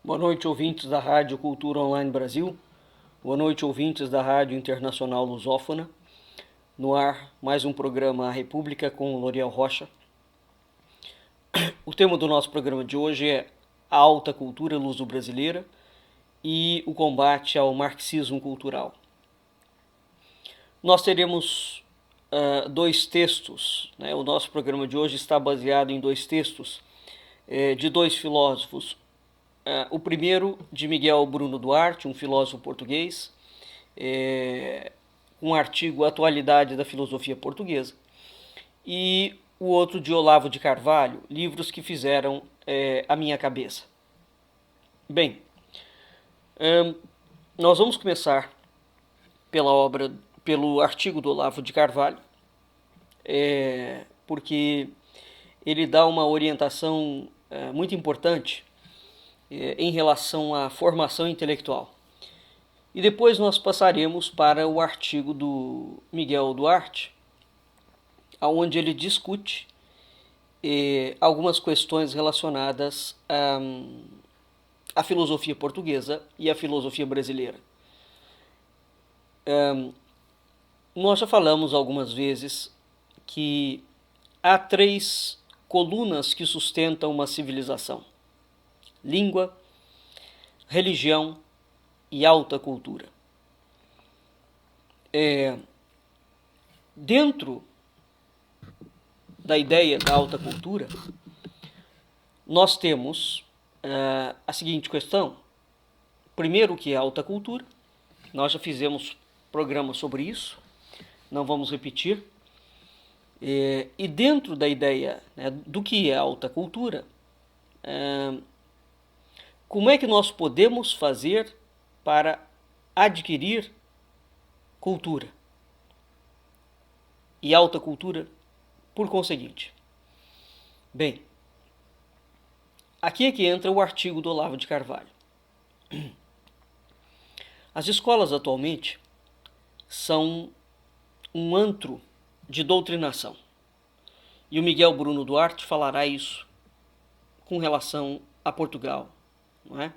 Boa noite, ouvintes da Rádio Cultura Online Brasil. Boa noite, ouvintes da Rádio Internacional Lusófona. No ar, mais um programa A República com Loriel Rocha. O tema do nosso programa de hoje é a alta cultura luso-brasileira e o combate ao marxismo cultural. Nós teremos dois textos, né? O nosso programa de hoje está baseado em dois textos de dois filósofos. O primeiro de Miguel Bruno Duarte, um filósofo português, com um artigo Atualidade da Filosofia Portuguesa, e o outro de Olavo de Carvalho, Livros que Fizeram a Minha Cabeça. Bem, nós vamos começar pelo artigo do Olavo de Carvalho, porque ele dá uma orientação muito importante em relação à formação intelectual. E depois nós passaremos para o artigo do Miguel Duarte, onde ele discute algumas questões relacionadas à filosofia portuguesa e à filosofia brasileira. Nós já falamos algumas vezes que há três colunas que sustentam uma civilização: língua, religião e alta cultura. Dentro da ideia da alta cultura, nós temos a seguinte questão. Primeiro, o que é alta cultura? Nós já fizemos programas sobre isso, não vamos repetir. E dentro da ideia, né, do que é alta cultura, como é que nós podemos fazer para adquirir cultura e alta cultura por conseguinte? Bem, aqui é que entra o artigo do Olavo de Carvalho. As escolas atualmente são um antro de doutrinação. E o Miguel Bruno Duarte falará isso com relação a Portugal, não é?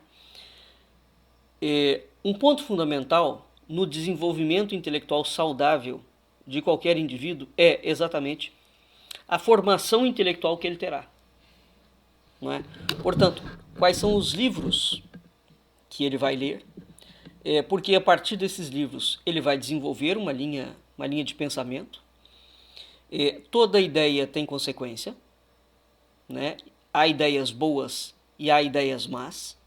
Um ponto fundamental no desenvolvimento intelectual saudável de qualquer indivíduo é exatamente a formação intelectual que ele terá, não é? Portanto, quais são os livros que ele vai ler? Porque a partir desses livros ele vai desenvolver uma linha de pensamento. Toda ideia tem consequência, né? Há ideias boas e há ideias más.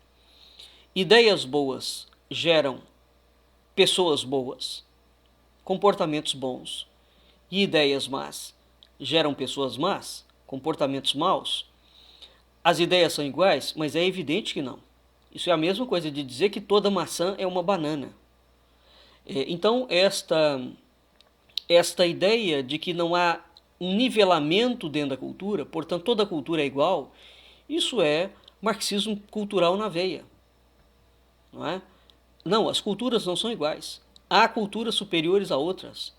Ideias boas geram pessoas boas, comportamentos bons, e ideias más geram pessoas más, comportamentos maus. As ideias são iguais, mas é evidente que não. Isso é a mesma coisa de dizer que toda maçã é uma banana. Então, esta ideia de que não há um nivelamento dentro da cultura, portanto toda cultura é igual, isso é marxismo cultural na veia. Não é? Não, as culturas não são iguais. Há culturas superiores a outras.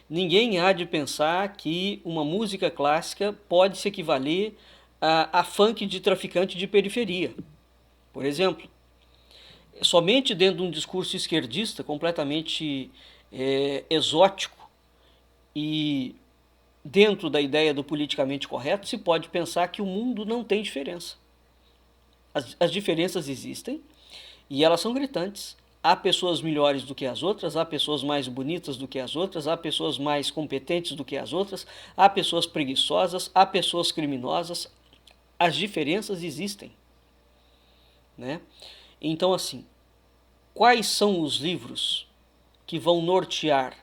Ninguém há de pensar que uma música clássica pode se equivaler a funk de traficante de periferia, por exemplo. Somente dentro de um discurso esquerdista completamente exótico e dentro da ideia do politicamente correto se pode pensar que o mundo não tem diferença. As diferenças existem e elas são gritantes. Há pessoas melhores do que as outras, há pessoas mais bonitas do que as outras, há pessoas mais competentes do que as outras, há pessoas preguiçosas, há pessoas criminosas. As diferenças existem, né? Então, assim, quais são os livros que vão nortear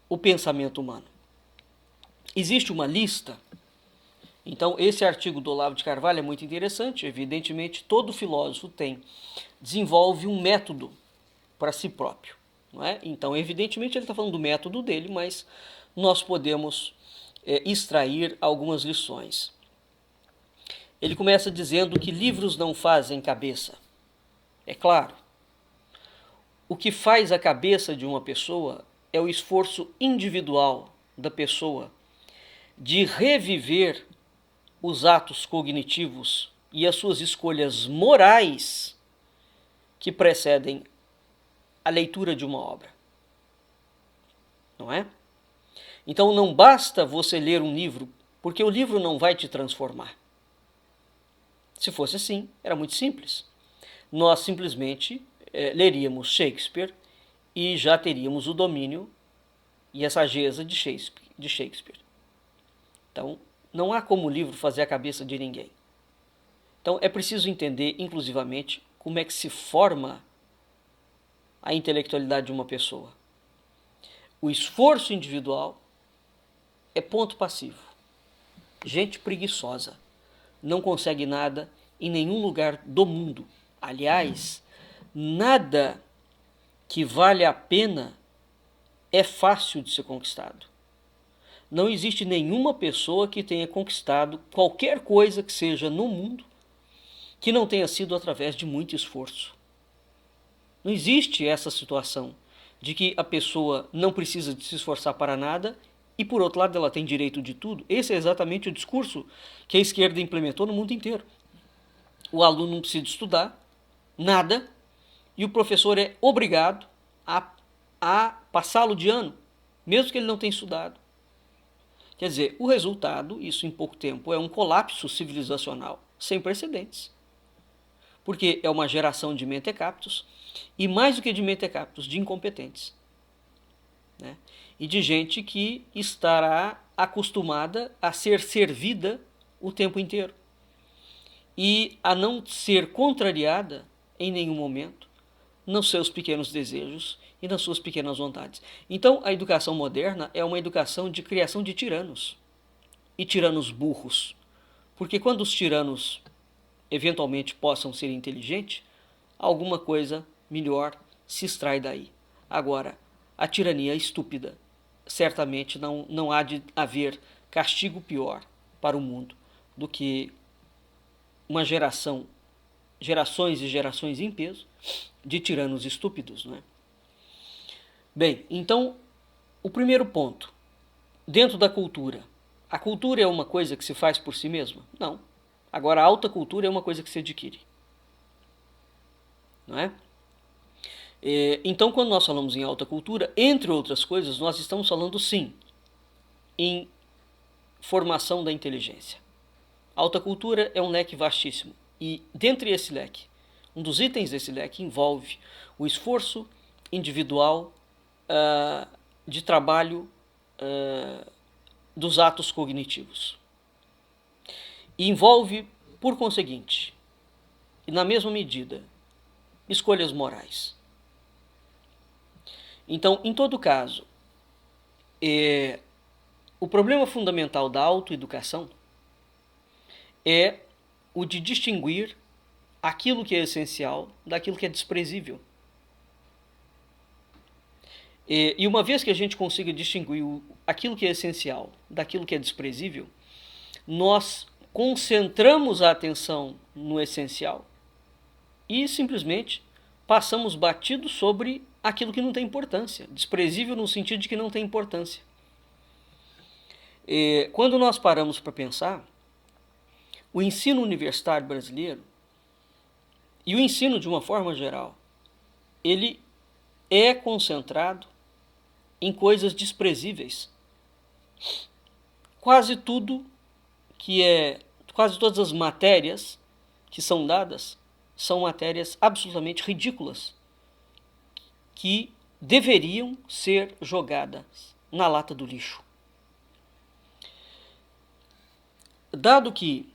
o pensamento humano? Existe uma lista. Então, esse artigo do Olavo de Carvalho é muito interessante. Evidentemente, todo filósofo desenvolve um método para si próprio, não é? Então, evidentemente, ele está falando do método dele, mas nós podemos extrair algumas lições. Ele começa dizendo que livros não fazem cabeça. É claro. O que faz a cabeça de uma pessoa é o esforço individual da pessoa de reviver os atos cognitivos e as suas escolhas morais que precedem a leitura de uma obra. Não é? Então não basta você ler um livro, porque o livro não vai te transformar. Se fosse assim, era muito simples. Nós simplesmente leríamos Shakespeare e já teríamos o domínio e a sageza de Shakespeare. Então, não há como o livro fazer a cabeça de ninguém. Então, é preciso entender, inclusivamente, como é que se forma a intelectualidade de uma pessoa. O esforço individual é ponto passivo. Gente preguiçosa não consegue nada em nenhum lugar do mundo. Aliás, nada que vale a pena é fácil de ser conquistado. Não existe nenhuma pessoa que tenha conquistado qualquer coisa que seja no mundo que não tenha sido através de muito esforço. Não existe essa situação de que a pessoa não precisa de se esforçar para nada e, por outro lado, ela tem direito de tudo. Esse é exatamente o discurso que a esquerda implementou no mundo inteiro. O aluno não precisa estudar nada e o professor é obrigado a passá-lo de ano, mesmo que ele não tenha estudado. Quer dizer, o resultado, isso em pouco tempo, é um colapso civilizacional sem precedentes. Porque é uma geração de mentecaptos, e mais do que de mentecaptos, de incompetentes. Né? E de gente que estará acostumada a ser servida o tempo inteiro. E a não ser contrariada em nenhum momento nos seus pequenos desejos e nas suas pequenas vontades. Então, a educação moderna é uma educação de criação de tiranos. E tiranos burros. Porque quando os tiranos eventualmente possam ser inteligentes, alguma coisa melhor se extrai daí. Agora, a tirania estúpida. Certamente não há de haver castigo pior para o mundo do que uma gerações e gerações em peso, de tiranos estúpidos. Não é? Bem, então, o primeiro ponto, dentro da cultura. A cultura é uma coisa que se faz por si mesma? Não. Agora, a alta cultura é uma coisa que se adquire. Não é? Então, quando nós falamos em alta cultura, entre outras coisas, nós estamos falando, sim, em formação da inteligência. A alta cultura é um leque vastíssimo. E, dentre esse leque, um dos itens desse leque envolve o esforço individual de trabalho dos atos cognitivos. E envolve, por conseguinte, e na mesma medida, escolhas morais. Então, em todo caso, o problema fundamental da autoeducação é o de distinguir aquilo que é essencial daquilo que é desprezível. E uma vez que a gente consiga distinguir aquilo que é essencial daquilo que é desprezível, nós concentramos a atenção no essencial e simplesmente passamos batido sobre aquilo que não tem importância. Desprezível no sentido de que não tem importância. Quando nós paramos para pensar, o ensino universitário brasileiro e o ensino de uma forma geral, ele é concentrado em coisas desprezíveis. Quase todas as matérias que são dadas são matérias absolutamente ridículas, que deveriam ser jogadas na lata do lixo. Dado que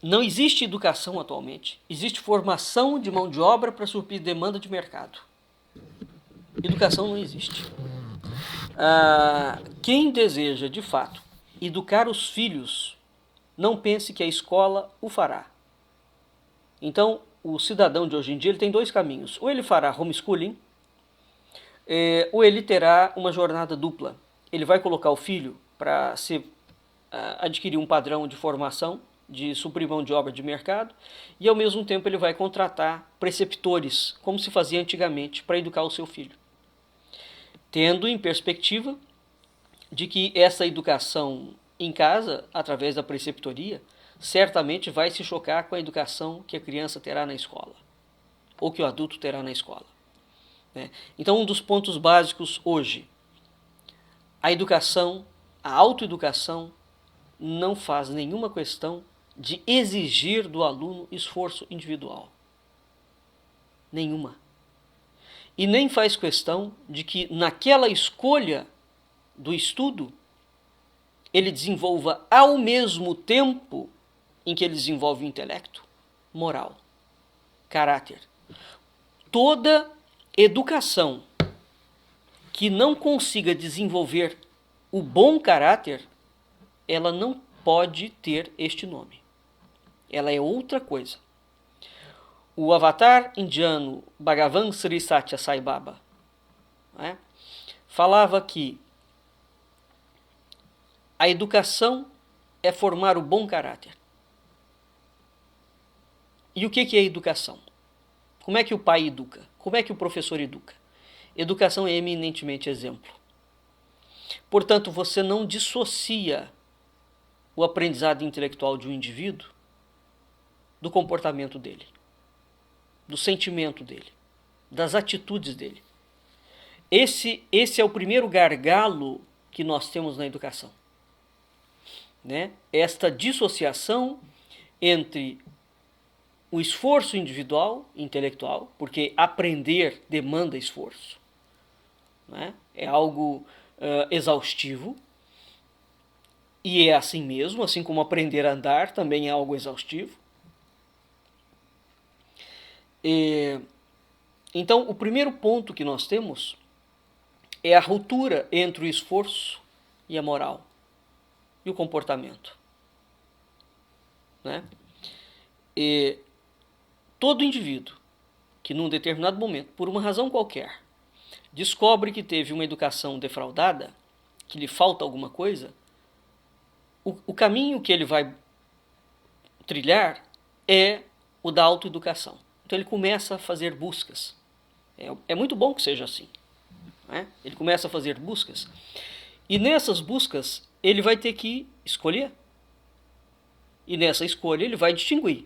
não existe educação atualmente, existe formação de mão de obra para suprir demanda de mercado. Educação não existe. Quem deseja, de fato, educar os filhos, não pense que a escola o fará. Então, o cidadão de hoje em dia ele tem dois caminhos. Ou ele fará homeschooling, ou ele terá uma jornada dupla. Ele vai colocar o filho para adquirir um padrão de formação, de suprir mão de obra de mercado, e ao mesmo tempo ele vai contratar preceptores, como se fazia antigamente, para educar o seu filho. Tendo em perspectiva de que essa educação em casa, através da preceptoria, certamente vai se chocar com a educação que a criança terá na escola, ou que o adulto terá na escola. Então, um dos pontos básicos hoje, a educação, a autoeducação, não faz nenhuma questão de exigir do aluno esforço individual. Nenhuma. E nem faz questão de que naquela escolha do estudo ele desenvolva ao mesmo tempo em que ele desenvolve o intelecto, moral, caráter. Toda educação que não consiga desenvolver o bom caráter, ela não pode ter este nome. Ela é outra coisa. O avatar indiano Bhagavan Sri Satya Sai Baba falava que a educação é formar o bom caráter. E o que é educação? Como é que o pai educa? Como é que o professor educa? Educação é eminentemente exemplo. Portanto, você não dissocia o aprendizado intelectual de um indivíduo do comportamento dele, do sentimento dele, das atitudes dele. Esse é o primeiro gargalo que nós temos na educação. Esta dissociação entre o esforço individual, intelectual, porque aprender demanda esforço, é algo exaustivo, e é assim mesmo, assim como aprender a andar também é algo exaustivo. Então, o primeiro ponto que nós temos é a ruptura entre o esforço e a moral, e o comportamento. Todo indivíduo que num determinado momento, por uma razão qualquer, descobre que teve uma educação defraudada, que lhe falta alguma coisa, o caminho que ele vai trilhar é o da autoeducação. Então ele começa a fazer buscas. É muito bom que seja assim. Ele começa a fazer buscas. E nessas buscas ele vai ter que escolher. E nessa escolha ele vai distinguir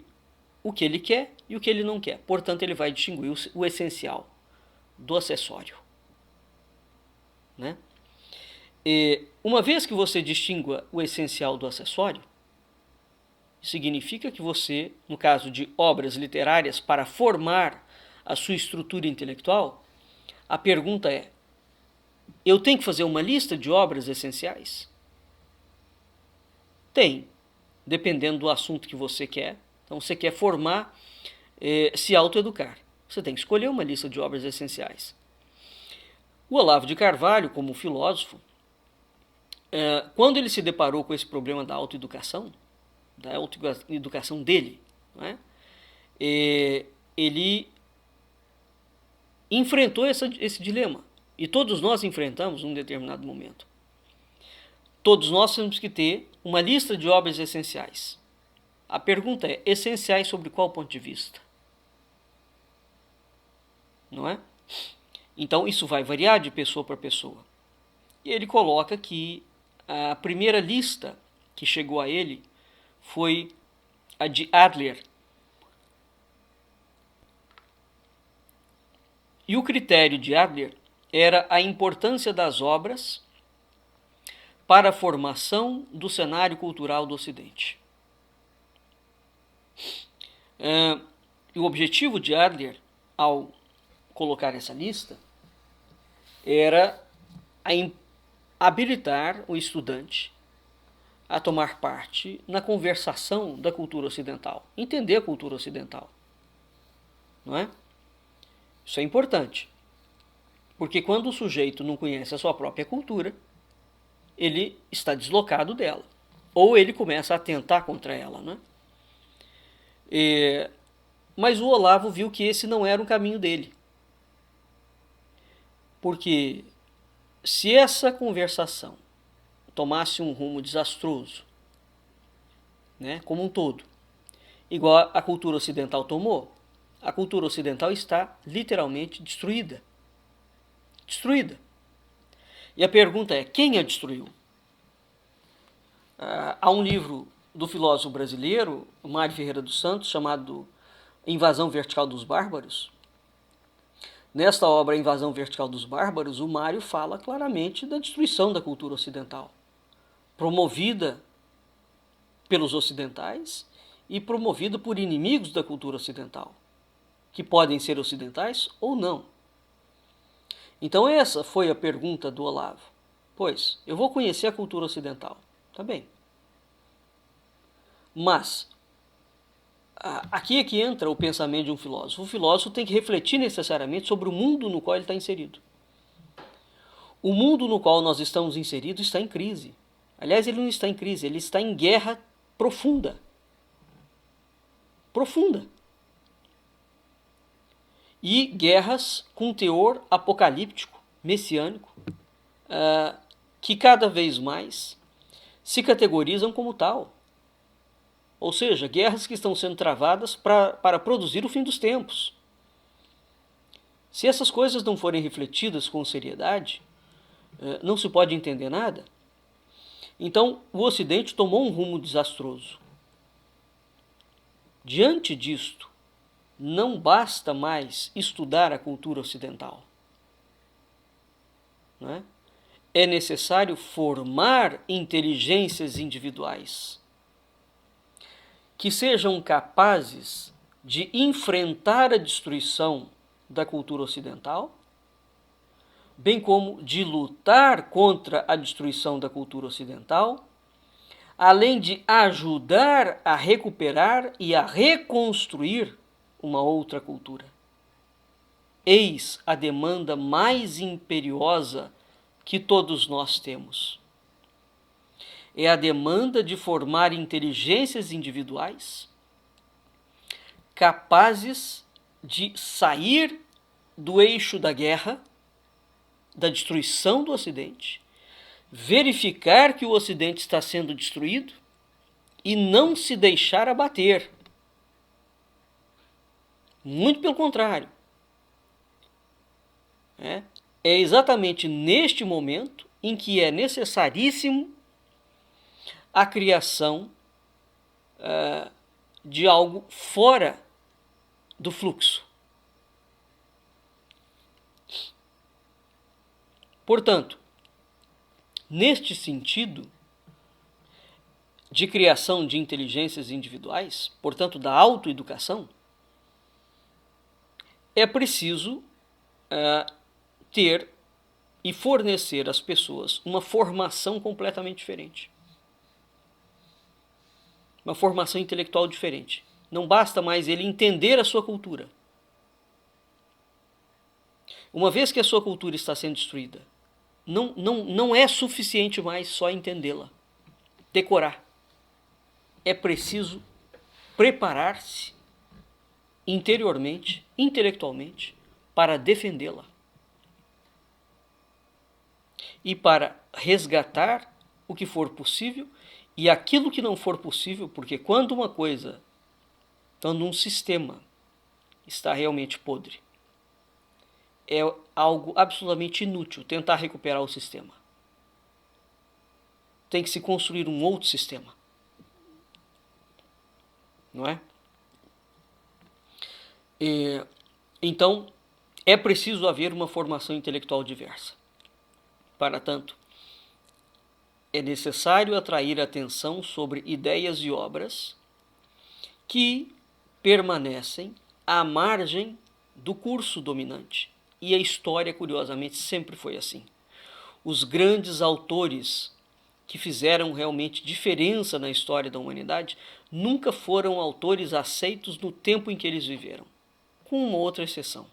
o que ele quer e o que ele não quer. Portanto, ele vai distinguir o essencial do acessório. E uma vez que você distingua o essencial do acessório, significa que você, no caso de obras literárias para formar a sua estrutura intelectual, a pergunta é: eu tenho que fazer uma lista de obras essenciais? Tem, dependendo do assunto que você quer. Então, você quer formar, se autoeducar. Você tem que escolher uma lista de obras essenciais. O Olavo de Carvalho, como filósofo, quando ele se deparou com esse problema da autoeducação dele, ele enfrentou esse dilema. E todos nós enfrentamos num determinado momento. Todos nós temos que ter uma lista de obras essenciais. A pergunta é: essenciais sobre qual ponto de vista? Não é? Então, isso vai variar de pessoa para pessoa. E ele coloca que a primeira lista que chegou a ele foi a de Adler. E o critério de Adler era a importância das obras para a formação do cenário cultural do Ocidente. E o objetivo de Adler, ao colocar essa lista, era habilitar o estudante a tomar parte na conversação da cultura ocidental, entender a cultura ocidental. Não é? Isso é importante, porque quando o sujeito não conhece a sua própria cultura, ele está deslocado dela, ou ele começa a atentar contra ela, né? Mas o Olavo viu que esse não era o caminho dele, porque se essa conversação tomasse um rumo desastroso, como um todo, igual a cultura ocidental tomou, a cultura ocidental está literalmente destruída. Destruída. E a pergunta é: quem a destruiu? Há um livro do filósofo brasileiro, Mário Ferreira dos Santos, chamado Invasão Vertical dos Bárbaros. Nesta obra, A Invasão Vertical dos Bárbaros, o Mário fala claramente da destruição da cultura ocidental, promovida pelos ocidentais e promovida por inimigos da cultura ocidental, que podem ser ocidentais ou não. Então essa foi a pergunta do Olavo. Pois, eu vou conhecer a cultura ocidental, tá bem. Mas, aqui é que entra o pensamento de um filósofo. O filósofo tem que refletir necessariamente sobre o mundo no qual ele está inserido. O mundo no qual nós estamos inseridos está em crise. Aliás, ele não está em crise, ele está em guerra profunda. Profunda. E guerras com teor apocalíptico, messiânico, que cada vez mais se categorizam como tal. Ou seja, guerras que estão sendo travadas para produzir o fim dos tempos. Se essas coisas não forem refletidas com seriedade, não se pode entender nada. Então, o Ocidente tomou um rumo desastroso. Diante disto, não basta mais estudar a cultura ocidental. Não é? É necessário formar inteligências individuais que sejam capazes de enfrentar a destruição da cultura ocidental, bem como de lutar contra a destruição da cultura ocidental, além de ajudar a recuperar e a reconstruir uma outra cultura. Eis a demanda mais imperiosa que todos nós temos. É a demanda de formar inteligências individuais capazes de sair do eixo da guerra, da destruição do Ocidente, verificar que o Ocidente está sendo destruído e não se deixar abater. Muito pelo contrário. É exatamente neste momento em que é necessaríssimo a criação de algo fora do fluxo. Portanto, neste sentido de criação de inteligências individuais, portanto da autoeducação, é preciso ter e fornecer às pessoas uma formação completamente diferente. Uma formação intelectual diferente. Não basta mais ele entender a sua cultura. Uma vez que a sua cultura está sendo destruída, não é suficiente mais só entendê-la, decorar. É preciso preparar-se interiormente, intelectualmente, para defendê-la. E para resgatar o que for possível e aquilo que não for possível, porque quando um sistema está realmente podre, é algo absolutamente inútil tentar recuperar o sistema. Tem que se construir um outro sistema. Não é? Então, é preciso haver uma formação intelectual diversa. Para tanto, é necessário atrair atenção sobre ideias e obras que permanecem à margem do curso dominante. E a história, curiosamente, sempre foi assim. Os grandes autores que fizeram realmente diferença na história da humanidade nunca foram autores aceitos no tempo em que eles viveram, com uma outra exceção.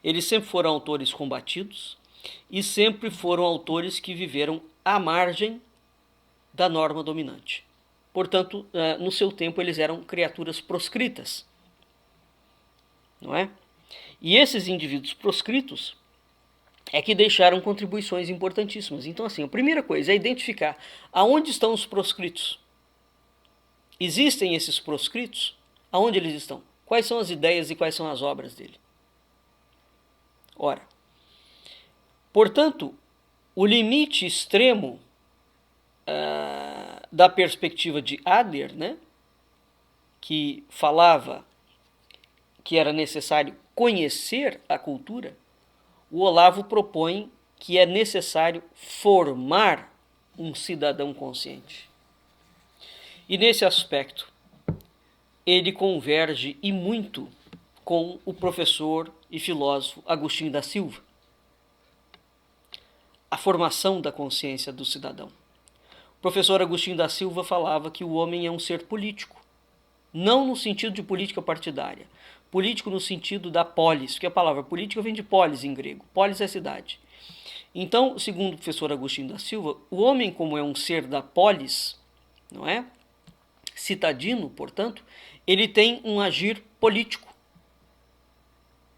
Eles sempre foram autores combatidos e sempre foram autores que viveram à margem da norma dominante. Portanto, no seu tempo eles eram criaturas proscritas, não é? E esses indivíduos proscritos é que deixaram contribuições importantíssimas. Então, assim, a primeira coisa é identificar aonde estão os proscritos. Existem esses proscritos? Aonde eles estão? Quais são as ideias e quais são as obras dele? Ora, portanto, o limite extremo da perspectiva de Adler, né, que falava que era necessário conhecer a cultura, o Olavo propõe que é necessário formar um cidadão consciente. E nesse aspecto, ele converge e muito com o professor e filósofo Agostinho da Silva. A formação da consciência do cidadão. O professor Agostinho da Silva falava que o homem é um ser político, não no sentido de política partidária, político no sentido da polis, porque a palavra política vem de polis em grego, polis é cidade. Então, segundo o professor Agostinho da Silva, o homem, como é um ser da polis, não é? Citadino, portanto, ele tem um agir político,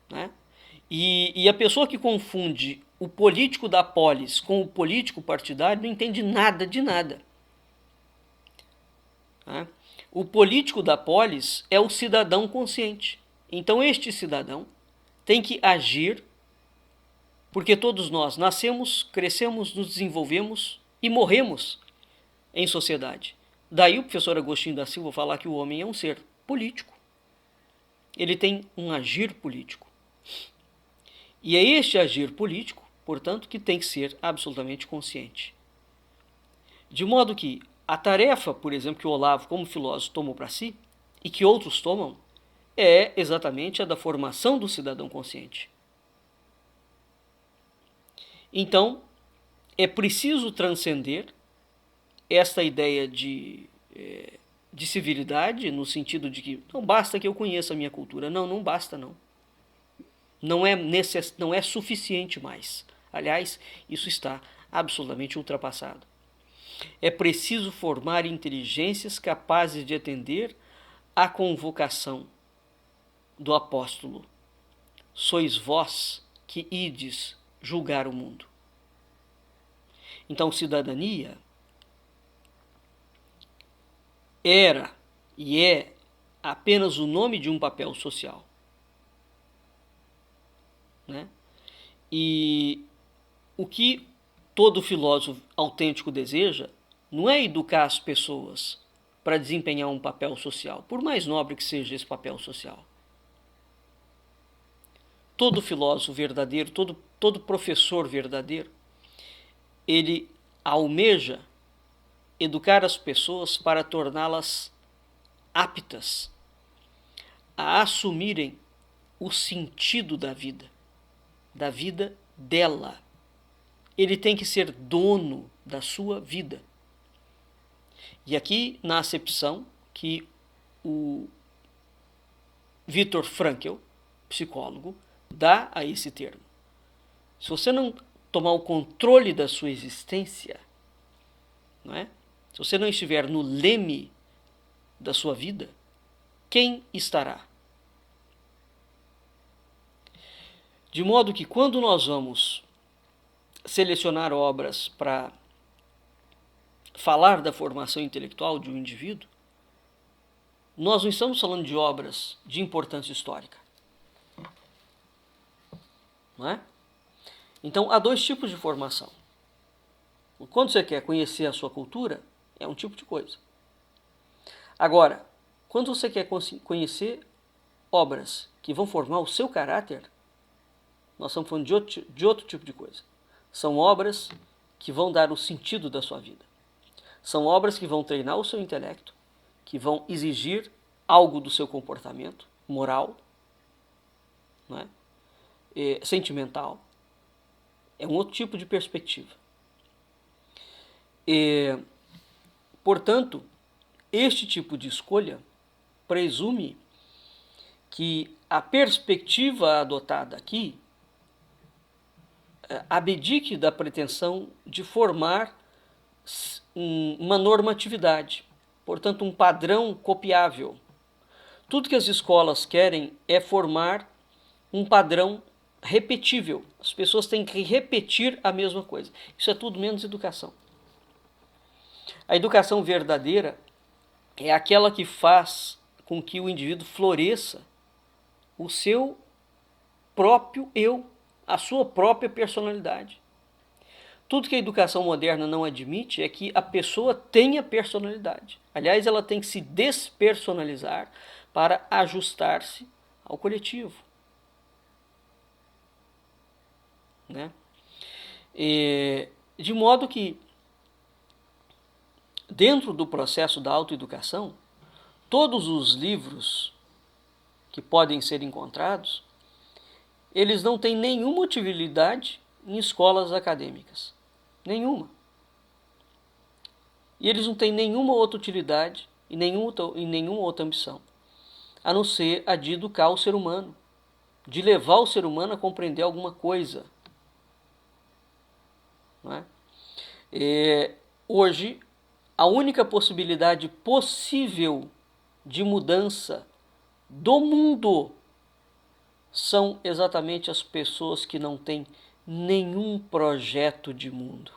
né? E a pessoa que confunde o político da polis com o político partidário não entende nada de nada. Né? O político da polis é o cidadão consciente. Então este cidadão tem que agir, porque todos nós nascemos, crescemos, nos desenvolvemos e morremos em sociedade. Daí o professor Agostinho da Silva falar que o homem é um ser político. Ele tem um agir político. E é este agir político, portanto, que tem que ser absolutamente consciente. De modo que a tarefa, por exemplo, que o Olavo, como filósofo, tomou para si, e que outros tomam, é exatamente a da formação do cidadão consciente. Então, é preciso transcender esta ideia de civilidade, no sentido de que não basta que eu conheça a minha cultura. Não, não basta, não. Não é suficiente mais. Aliás, isso está absolutamente ultrapassado. É preciso formar inteligências capazes de atender à convocação do apóstolo. Sois vós que ides julgar o mundo. Então, cidadania era e é apenas o nome de um papel social. Né? E o que todo filósofo autêntico deseja não é educar as pessoas para desempenhar um papel social, por mais nobre que seja esse papel social. Todo filósofo verdadeiro, todo professor verdadeiro, ele almeja educar as pessoas para torná-las aptas a assumirem o sentido da vida dela. Ele tem que ser dono da sua vida. E aqui, na acepção que o Viktor Frankl, psicólogo, dá a esse termo. Se você não tomar o controle da sua existência, não é? Se você não estiver no leme da sua vida, quem estará? De modo que quando nós vamos selecionar obras para falar da formação intelectual de um indivíduo, nós não estamos falando de obras de importância histórica. Não é? Então, há dois tipos de formação. Quando você quer conhecer a sua cultura, é um tipo de coisa. Agora, quando você quer conhecer obras que vão formar o seu caráter, nós estamos falando de outro tipo de coisa. São obras que vão dar o sentido da sua vida. São obras que vão treinar o seu intelecto, que vão exigir algo do seu comportamento moral, não é? Sentimental. É um outro tipo de perspectiva. Portanto, este tipo de escolha presume que a perspectiva adotada aqui abdique da pretensão de formar uma normatividade, portanto, um padrão copiável. Tudo que as escolas querem é formar um padrão repetível. As pessoas têm que repetir a mesma coisa. Isso é tudo menos educação. A educação verdadeira é aquela que faz com que o indivíduo floresça o seu próprio eu, a sua própria personalidade. Tudo que a educação moderna não admite é que a pessoa tenha personalidade. Aliás, ela tem que se despersonalizar para ajustar-se ao coletivo. Né? De modo que, dentro do processo da autoeducação, todos os livros que podem ser encontrados, eles não têm nenhuma utilidade em escolas acadêmicas. Nenhuma. E eles não têm nenhuma outra utilidade e nenhuma outra ambição, a não ser a de educar o ser humano, de levar o ser humano a compreender alguma coisa. Não é? Hoje, a única possibilidade possível de mudança do mundo são exatamente as pessoas que não têm nenhum projeto de mundo.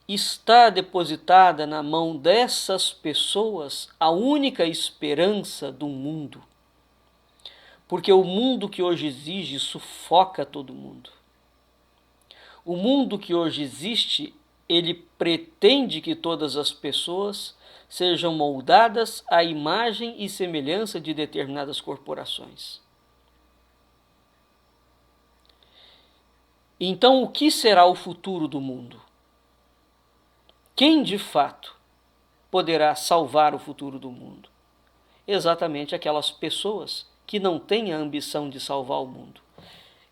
Está depositada na mão dessas pessoas a única esperança do mundo. Porque o mundo que hoje exige sufoca todo mundo. O mundo que hoje existe, ele pretende que todas as pessoas sejam moldadas à imagem e semelhança de determinadas corporações. Então, o que será o futuro do mundo? Quem de fato poderá salvar o futuro do mundo? Exatamente aquelas pessoas que não têm a ambição de salvar o mundo.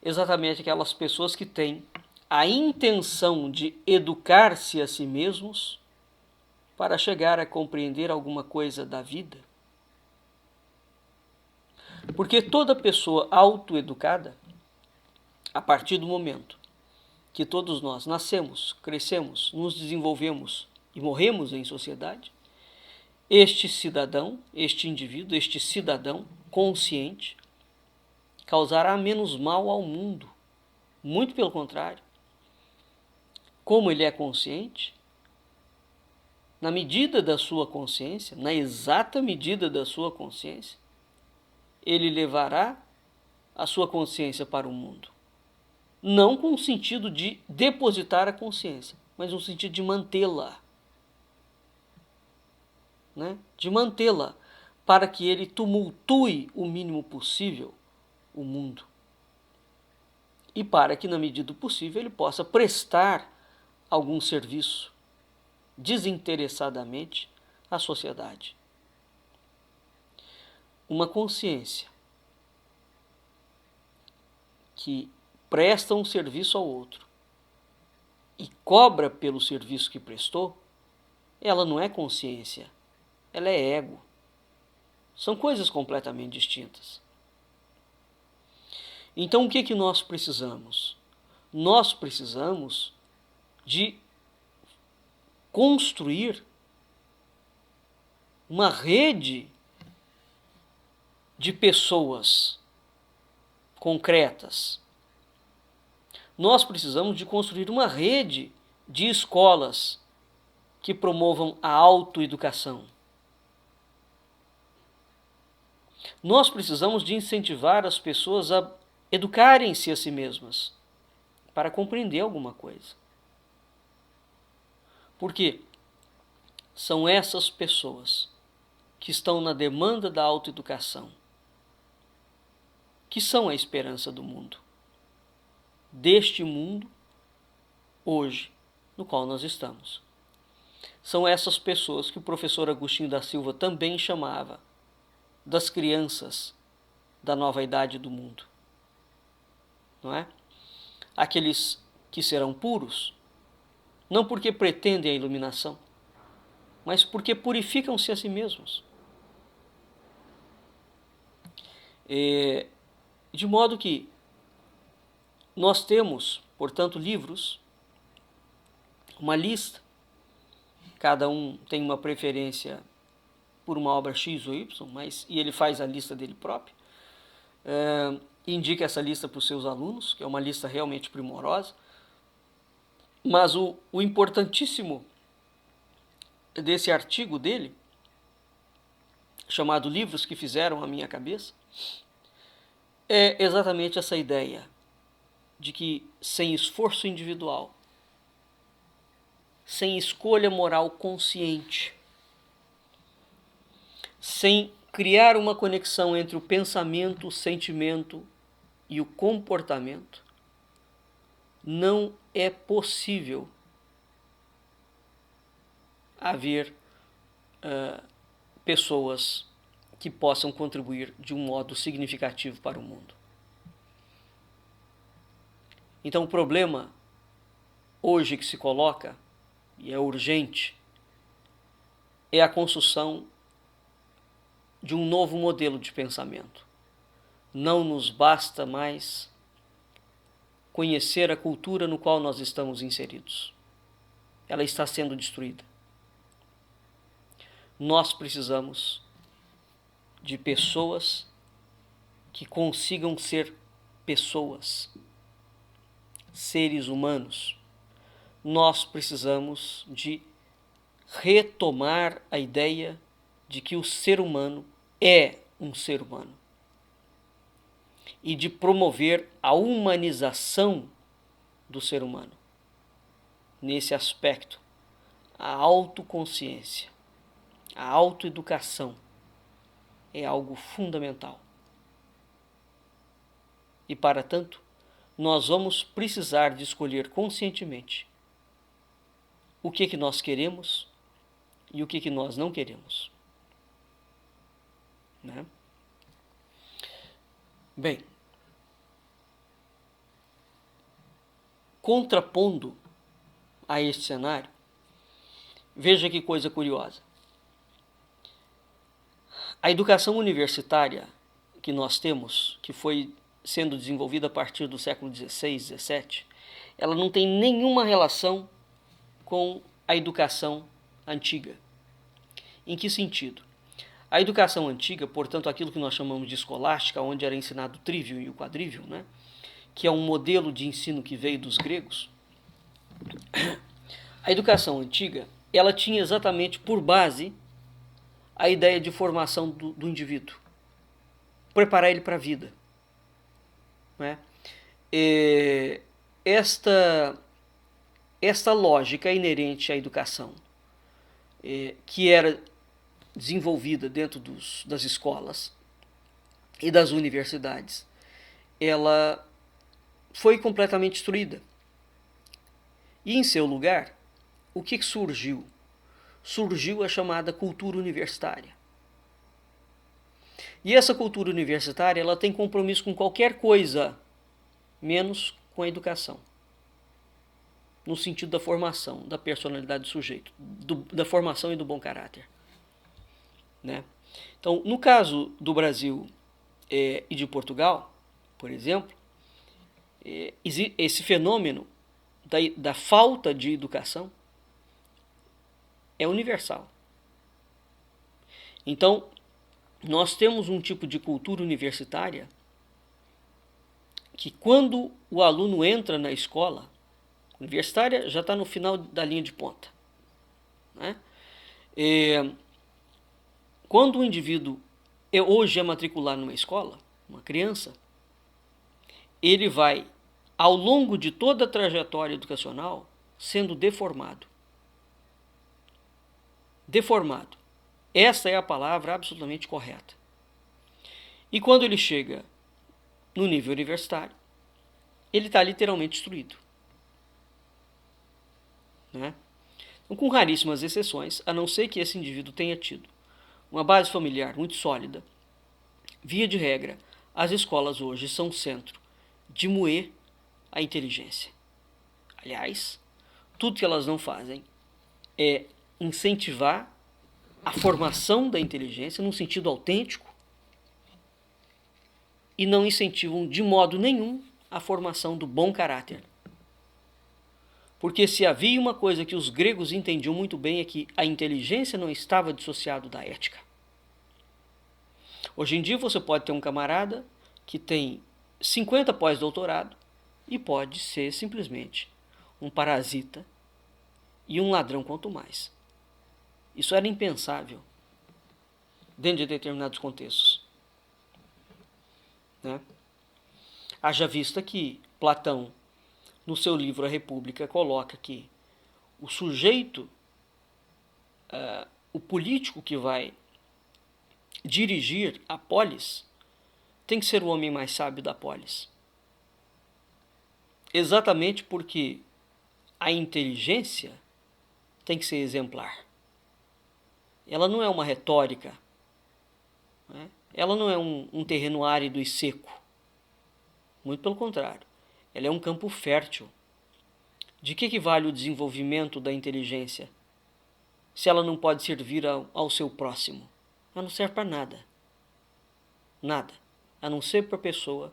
Exatamente aquelas pessoas que têm a intenção de educar-se a si mesmos para chegar a compreender alguma coisa da vida. Porque toda pessoa autoeducada, a partir do momento que todos nós nascemos, crescemos, nos desenvolvemos e morremos em sociedade, este cidadão, este indivíduo, este cidadão consciente causará menos mal ao mundo. Muito pelo contrário. Como ele é consciente, na medida da sua consciência, na exata medida da sua consciência, ele levará a sua consciência para o mundo. Não com o sentido de depositar a consciência, mas no sentido de mantê-la. Né? De mantê-la para que ele tumultue o mínimo possível o mundo. E para que, na medida do possível, ele possa prestar algum serviço desinteressadamente à sociedade. Uma consciência que presta um serviço ao outro e cobra pelo serviço que prestou, ela não é consciência, ela é ego. São coisas completamente distintas. Então, o que nós precisamos? Nós precisamos de construir uma rede de pessoas concretas. Nós precisamos de construir uma rede de escolas que promovam a autoeducação. Nós precisamos de incentivar as pessoas a educarem-se a si mesmas para compreender alguma coisa. Porque são essas pessoas que estão na demanda da autoeducação que são a esperança do mundo. Deste mundo, hoje, no qual nós estamos. São essas pessoas que o professor Agostinho da Silva também chamava das crianças da nova idade do mundo. Não é? Aqueles que serão puros, não porque pretendem a iluminação, mas porque purificam-se a si mesmos. De modo que nós temos, portanto, livros, uma lista, cada um tem uma preferência por uma obra X ou Y, e ele faz a lista dele próprio, indica essa lista para os seus alunos, que é uma lista realmente primorosa, mas o importantíssimo desse artigo dele, chamado Livros que Fizeram a Minha Cabeça, é exatamente essa ideia de que sem esforço individual sem escolha moral consciente, sem criar uma conexão entre o pensamento, o sentimento e o comportamento, não é possível haver pessoas que possam contribuir de um modo significativo para o mundo. Então o problema hoje que se coloca, e é urgente, é a construção de um novo modelo de pensamento. Não nos basta mais conhecer a cultura no qual nós estamos inseridos. Ela está sendo destruída. Nós precisamos de pessoas que consigam ser pessoas, seres humanos. Nós precisamos de retomar a ideia de que o ser humano é um ser humano e de promover a humanização do ser humano. Nesse aspecto, a autoconsciência, a autoeducação é algo fundamental. E para tanto, nós vamos precisar de escolher conscientemente o que nós queremos e o que nós não queremos. Né? Bem, contrapondo a este cenário, veja que coisa curiosa. A educação universitária que nós temos, que foi sendo desenvolvida a partir do século XVI, XVII, ela não tem nenhuma relação com a educação antiga. Em que sentido? A educação antiga, portanto, aquilo que nós chamamos de escolástica, onde era ensinado o trívio e o quadrívio, né, que é um modelo de ensino que veio dos gregos, a educação antiga, ela tinha exatamente por base a ideia de formação do indivíduo, preparar ele para a vida. Né? Esta lógica inerente à educação, que era desenvolvida dentro das escolas e das universidades, ela foi completamente destruída. E em seu lugar, o que surgiu? Surgiu a chamada cultura universitária. E essa cultura universitária, ela tem compromisso com qualquer coisa, menos com a educação. No sentido da formação, da personalidade do sujeito, da formação e do bom caráter. Né? Então, no caso do Brasil e de Portugal, por exemplo, esse fenômeno da falta de educação é universal. Então, nós temos um tipo de cultura universitária que, quando o aluno entra na escola universitária, já está no final da linha de ponta. Né? Quando o indivíduo hoje é matriculado numa escola, uma criança, ele vai, ao longo de toda a trajetória educacional, sendo deformado. Deformado. Essa é a palavra absolutamente correta. E quando ele chega no nível universitário, ele está literalmente destruído. Né? Então, com raríssimas exceções, a não ser que esse indivíduo tenha tido uma base familiar muito sólida, via de regra, as escolas hoje são centro de moer a inteligência. Aliás, tudo que elas não fazem é incentivar a formação da inteligência num sentido autêntico e não incentivam de modo nenhum a formação do bom caráter. Porque se havia uma coisa que os gregos entendiam muito bem é que a inteligência não estava dissociada da ética. Hoje em dia você pode ter um camarada que tem 50 pós-doutorado e pode ser simplesmente um parasita e um ladrão quanto mais. Isso era impensável dentro de determinados contextos. Né? Haja vista que Platão, no seu livro A República, coloca que O sujeito, o político que vai dirigir a polis, tem que ser o homem mais sábio da polis. Exatamente porque a inteligência tem que ser exemplar. Ela não é uma retórica, né? Ela não é um terreno árido e seco. Muito pelo contrário. Ela é um campo fértil. De que vale o desenvolvimento da inteligência se ela não pode servir ao seu próximo? Ela não serve para nada. Nada. A não ser para a pessoa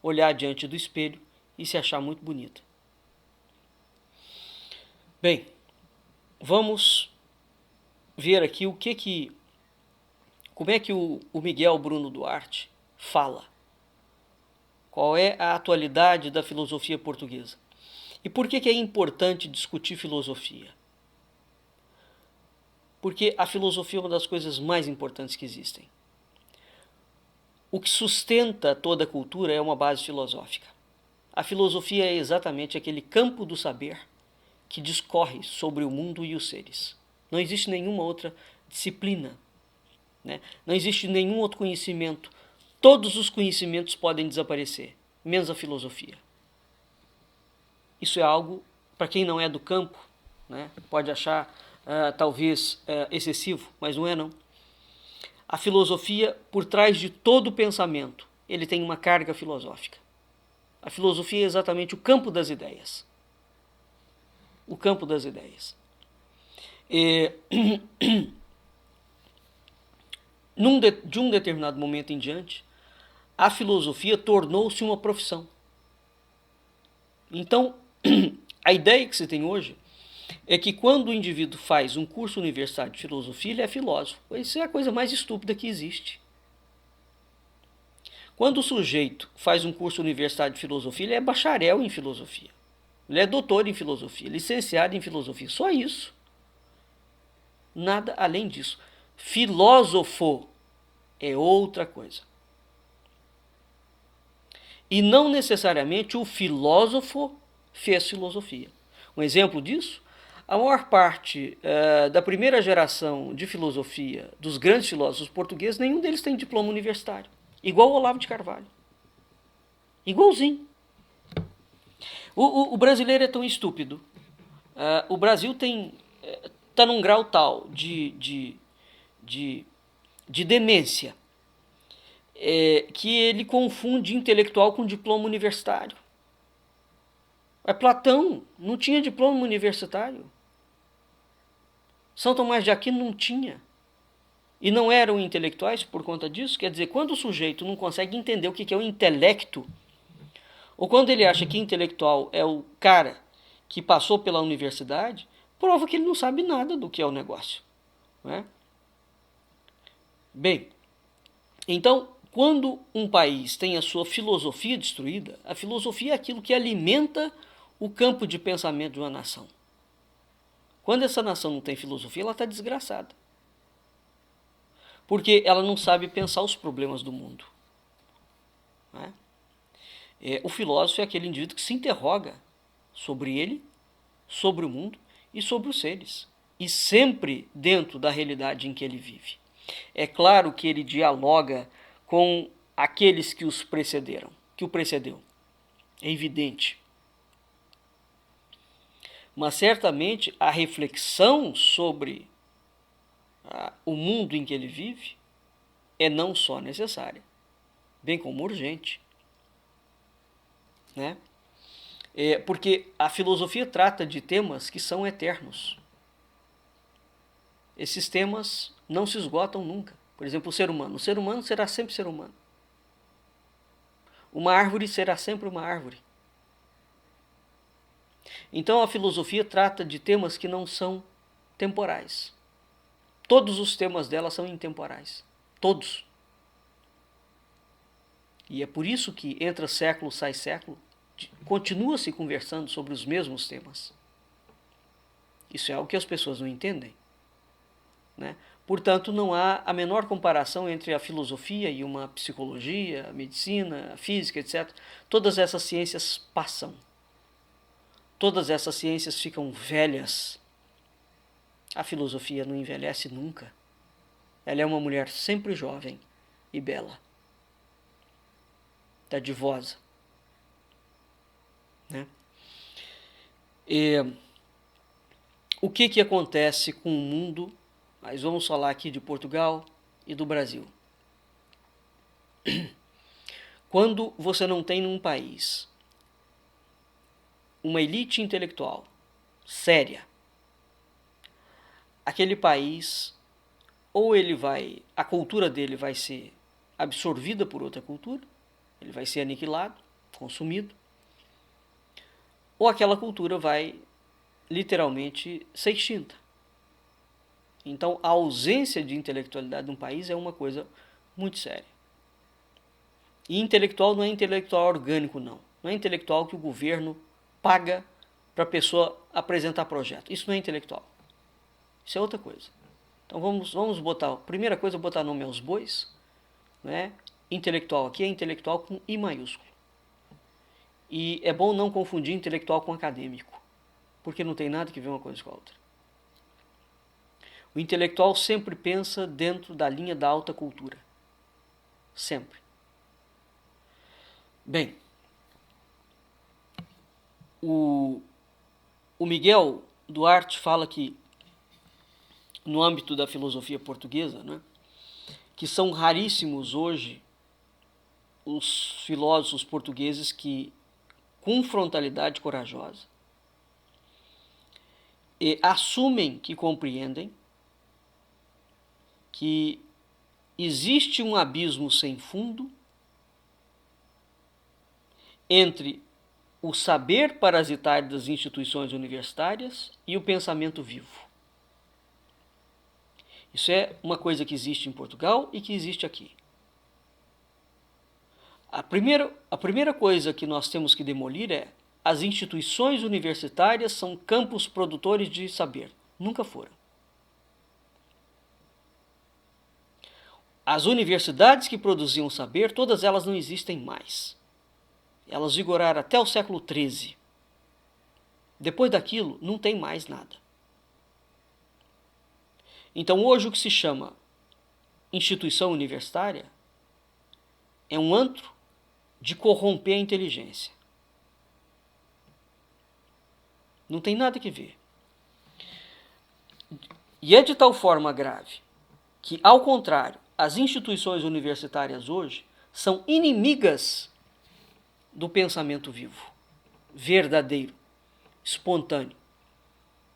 olhar diante do espelho e se achar muito bonita. Bem, vamos ver aqui como é que o Miguel Bruno Duarte fala. Qual é a atualidade da filosofia portuguesa? E por que é importante discutir filosofia? Porque a filosofia é uma das coisas mais importantes que existem. O que sustenta toda a cultura é uma base filosófica. A filosofia é exatamente aquele campo do saber que discorre sobre o mundo e os seres. Não existe nenhuma outra disciplina, né? Não existe nenhum outro conhecimento. Todos os conhecimentos podem desaparecer, menos a filosofia. Isso é algo, para quem não é do campo, né, pode achar talvez excessivo, mas não é não. A filosofia, por trás de todo o pensamento, ele tem uma carga filosófica. A filosofia é exatamente o campo das ideias. O campo das ideias. De um determinado momento em diante, a filosofia tornou-se uma profissão. Então, a ideia que se tem hoje é que quando o indivíduo faz um curso universitário de filosofia, ele é filósofo. Isso é a coisa mais estúpida que existe. Quando o sujeito faz um curso universitário de filosofia, ele é bacharel em filosofia. Ele é doutor em filosofia, licenciado em filosofia. Só isso. Nada além disso. Filósofo é outra coisa. E não necessariamente o filósofo fez filosofia. Um exemplo disso, a maior parte da primeira geração de filosofia, dos grandes filósofos portugueses, nenhum deles tem diploma universitário. Igual o Olavo de Carvalho. Igualzinho. O brasileiro é tão estúpido. O Brasil está num grau tal de demência que ele confunde intelectual com diploma universitário. Platão não tinha diploma universitário. São Tomás de Aquino não tinha. E não eram intelectuais por conta disso. Quer dizer, quando o sujeito não consegue entender o que é o intelecto, ou quando ele acha que intelectual é o cara que passou pela universidade, prova que ele não sabe nada do que é o negócio. Né? Bem, então, quando um país tem a sua filosofia destruída, a filosofia é aquilo que alimenta o campo de pensamento de uma nação. Quando essa nação não tem filosofia, ela está desgraçada. Porque ela não sabe pensar os problemas do mundo. Né? O filósofo é aquele indivíduo que se interroga sobre ele, sobre o mundo e sobre os seres. E sempre dentro da realidade em que ele vive. É claro que ele dialoga com aqueles que o precedeu. É evidente. Mas certamente a reflexão sobre o mundo em que ele vive é não só necessária, bem como urgente. Né? Porque a filosofia trata de temas que são eternos. Esses temas não se esgotam nunca. Por exemplo, o ser humano. O ser humano será sempre ser humano. Uma árvore será sempre uma árvore. Então a filosofia trata de temas que não são temporais. Todos os temas dela são intemporais. Todos. E é por isso que entra século, sai século, continua-se conversando sobre os mesmos temas. Isso é algo que as pessoas não entendem. Né? Portanto, não há a menor comparação entre a filosofia e uma psicologia, a medicina, a física, etc. Todas essas ciências passam. todas essas ciências ficam velhas. A filosofia não envelhece nunca. Ela é uma mulher sempre jovem e bela. Dadivosa. Né? E o que acontece com o mundo? Mas vamos falar aqui de Portugal e do Brasil. Quando você não tem num país uma elite intelectual séria, aquele país, ou a cultura dele vai ser absorvida por outra cultura, ele vai ser aniquilado, consumido, ou aquela cultura vai literalmente ser extinta. Então, a ausência de intelectualidade de um país é uma coisa muito séria. E intelectual não é intelectual orgânico, não. Não é intelectual que o governo paga para a pessoa apresentar projeto. Isso não é intelectual. Isso é outra coisa. Então vamos botar, primeira coisa, botar nome aos bois, né? Intelectual aqui é intelectual com I maiúsculo. E é bom não confundir intelectual com acadêmico, porque não tem nada que ver uma coisa com a outra. O intelectual sempre pensa dentro da linha da alta cultura. Sempre. Bem, o Miguel Duarte fala que, no âmbito da filosofia portuguesa, né, que são raríssimos hoje os filósofos portugueses que, com frontalidade corajosa, assumem que compreendem que existe um abismo sem fundo entre o saber parasitário das instituições universitárias e o pensamento vivo. Isso é uma coisa que existe em Portugal e que existe aqui. A primeira coisa que nós temos que demolir é: as instituições universitárias são campos produtores de saber. Nunca foram. As universidades que produziam saber, todas elas não existem mais. Elas vigoraram até o século XIII. Depois daquilo, não tem mais nada. Então, hoje, o que se chama instituição universitária é um antro de corromper a inteligência. Não tem nada que ver. E é de tal forma grave que, ao contrário, as instituições universitárias hoje são inimigas do pensamento vivo, verdadeiro, espontâneo,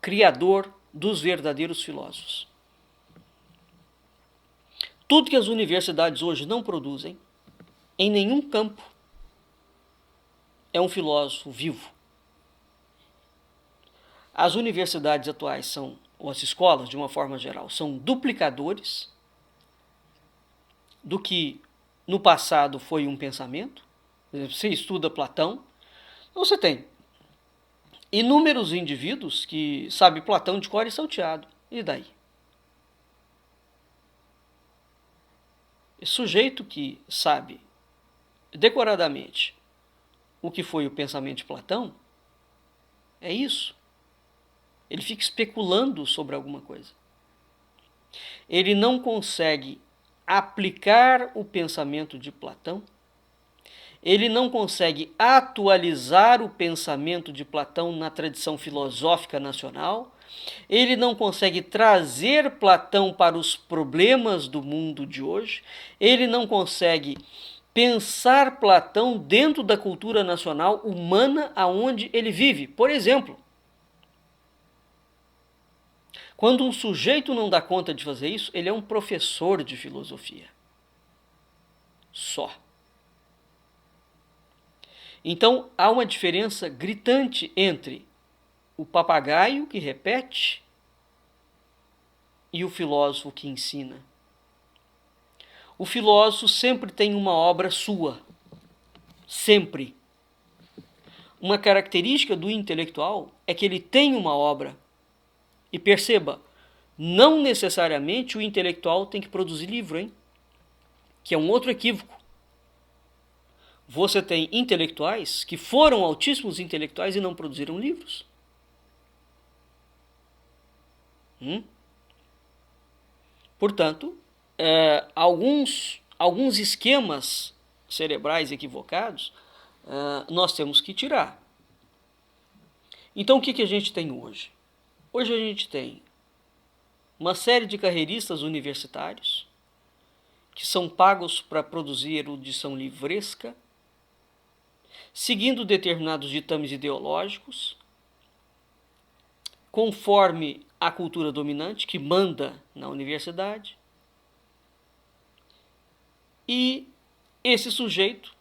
criador dos verdadeiros filósofos. Tudo que as universidades hoje não produzem, em nenhum campo, é um filósofo vivo. As universidades atuais ou as escolas, de uma forma geral, são duplicadores do que no passado foi um pensamento. Você estuda Platão, você tem inúmeros indivíduos que sabem Platão de cor e salteado. E daí? Esse sujeito que sabe decoradamente o que foi o pensamento de Platão, é isso. Ele fica especulando sobre alguma coisa. Ele não consegue aplicar o pensamento de Platão, ele não consegue atualizar o pensamento de Platão na tradição filosófica nacional, ele não consegue trazer Platão para os problemas do mundo de hoje, ele não consegue pensar Platão dentro da cultura nacional humana aonde ele vive. Por exemplo, quando um sujeito não dá conta de fazer isso, ele é um professor de filosofia. Só. Então, há uma diferença gritante entre o papagaio que repete e o filósofo que ensina. O filósofo sempre tem uma obra sua. Sempre. Uma característica do intelectual é que ele tem uma obra. E perceba, não necessariamente o intelectual tem que produzir livro, hein? Que é um outro equívoco. você tem intelectuais que foram altíssimos intelectuais e não produziram livros. Portanto, alguns esquemas cerebrais equivocados nós temos que tirar. Então, o que a gente tem hoje? Hoje a gente tem uma série de carreiristas universitários que são pagos para produzir erudição livresca, seguindo determinados ditames ideológicos, conforme a cultura dominante que manda na universidade. E esse sujeito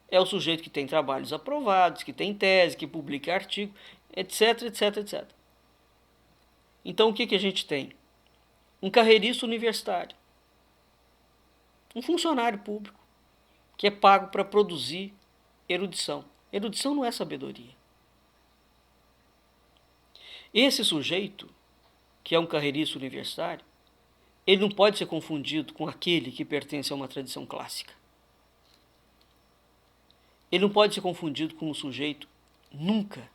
é o sujeito que tem trabalhos aprovados, que tem tese, que publica artigo, etc, etc, etc. Então o que a gente tem? Um carreirista universitário, um funcionário público, que é pago para produzir erudição. Erudição não é sabedoria. Esse sujeito, que é um carreirista universitário, ele não pode ser confundido com aquele que pertence a uma tradição clássica. Ele não pode ser confundido com um sujeito, nunca,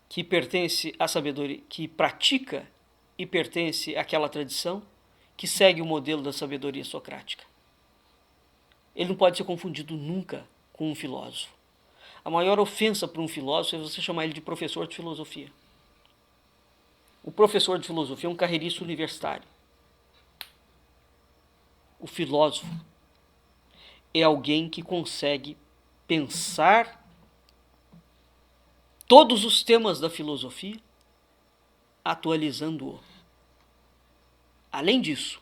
que pertence à sabedoria, que pratica e pertence àquela tradição que segue o modelo da sabedoria socrática. Ele não pode ser confundido nunca com um filósofo. A maior ofensa para um filósofo é você chamar ele de professor de filosofia. O professor de filosofia é um carreirista universitário. O filósofo é alguém que consegue pensar todos os temas da filosofia, atualizando-o. Além disso,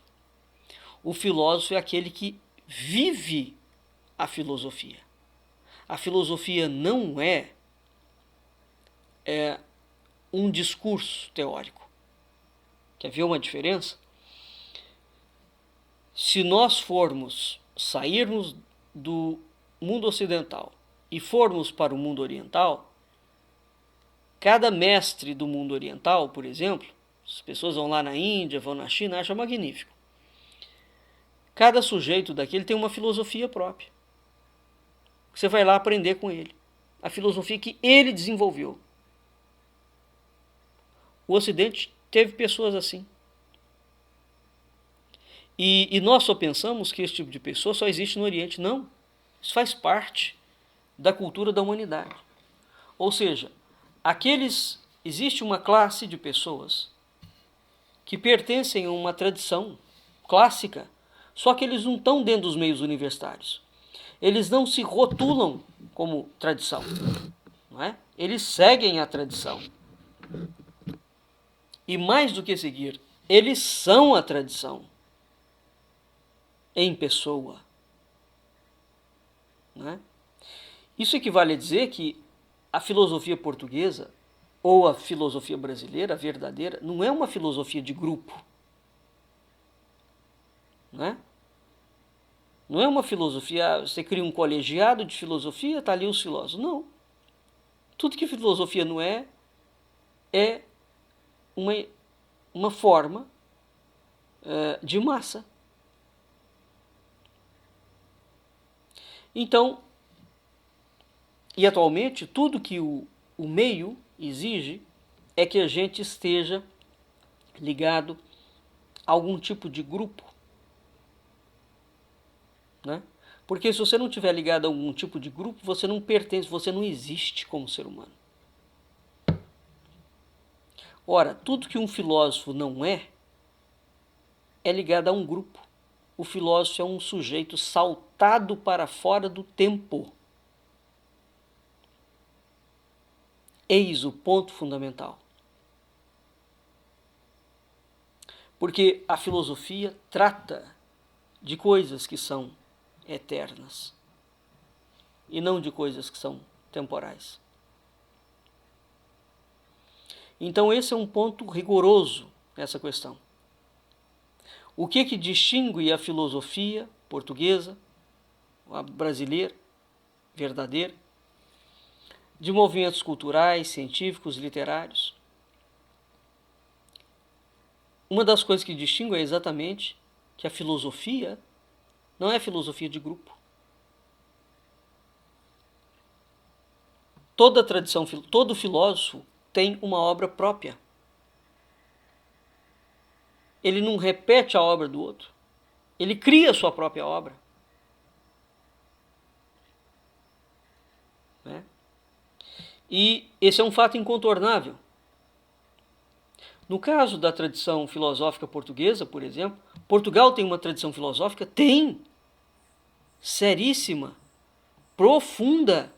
o filósofo é aquele que vive a filosofia. A filosofia não é um discurso teórico. Quer ver uma diferença? Se nós sairmos do mundo ocidental e formos para o mundo oriental, cada mestre do mundo oriental, por exemplo, as pessoas vão lá na Índia, vão na China, acham magnífico. Cada sujeito daquele tem uma filosofia própria. Você vai lá aprender com ele. A filosofia que ele desenvolveu. O Ocidente teve pessoas assim. E nós só pensamos que esse tipo de pessoa só existe no Oriente. Não. Isso faz parte da cultura da humanidade. Ou seja, existe uma classe de pessoas que pertencem a uma tradição clássica, só que eles não estão dentro dos meios universitários. Eles não se rotulam como tradição, não é? Eles seguem a tradição. E mais do que seguir, eles são a tradição em pessoa. Não é? Isso equivale a dizer que a filosofia portuguesa ou a filosofia brasileira, a verdadeira, não é uma filosofia de grupo. Não é? Não é uma filosofia, você cria um colegiado de filosofia, está ali os filósofos. Não. Tudo que filosofia não é uma forma de massa. Então, e atualmente, tudo que o meio exige é que a gente esteja ligado a algum tipo de grupo. Né? Porque se você não estiver ligado a algum tipo de grupo, você não pertence, você não existe como ser humano. Ora, tudo que um filósofo não é ligado a um grupo. O filósofo é um sujeito saltado para fora do tempo. Eis o ponto fundamental. Porque a filosofia trata de coisas que são eternas e não de coisas que são temporais. Então esse é um ponto rigoroso nessa questão. O que distingue a filosofia portuguesa, a brasileira, verdadeira, de movimentos culturais, científicos, literários? Uma das coisas que distingue é exatamente que a filosofia não é filosofia de grupo. toda tradição, todo filósofo tem uma obra própria. Ele não repete a obra do outro. Ele cria a sua própria obra. Né? E esse é um fato incontornável. No caso da tradição filosófica portuguesa, por exemplo, Portugal tem uma tradição filosófica? Tem. Seríssima. Profunda.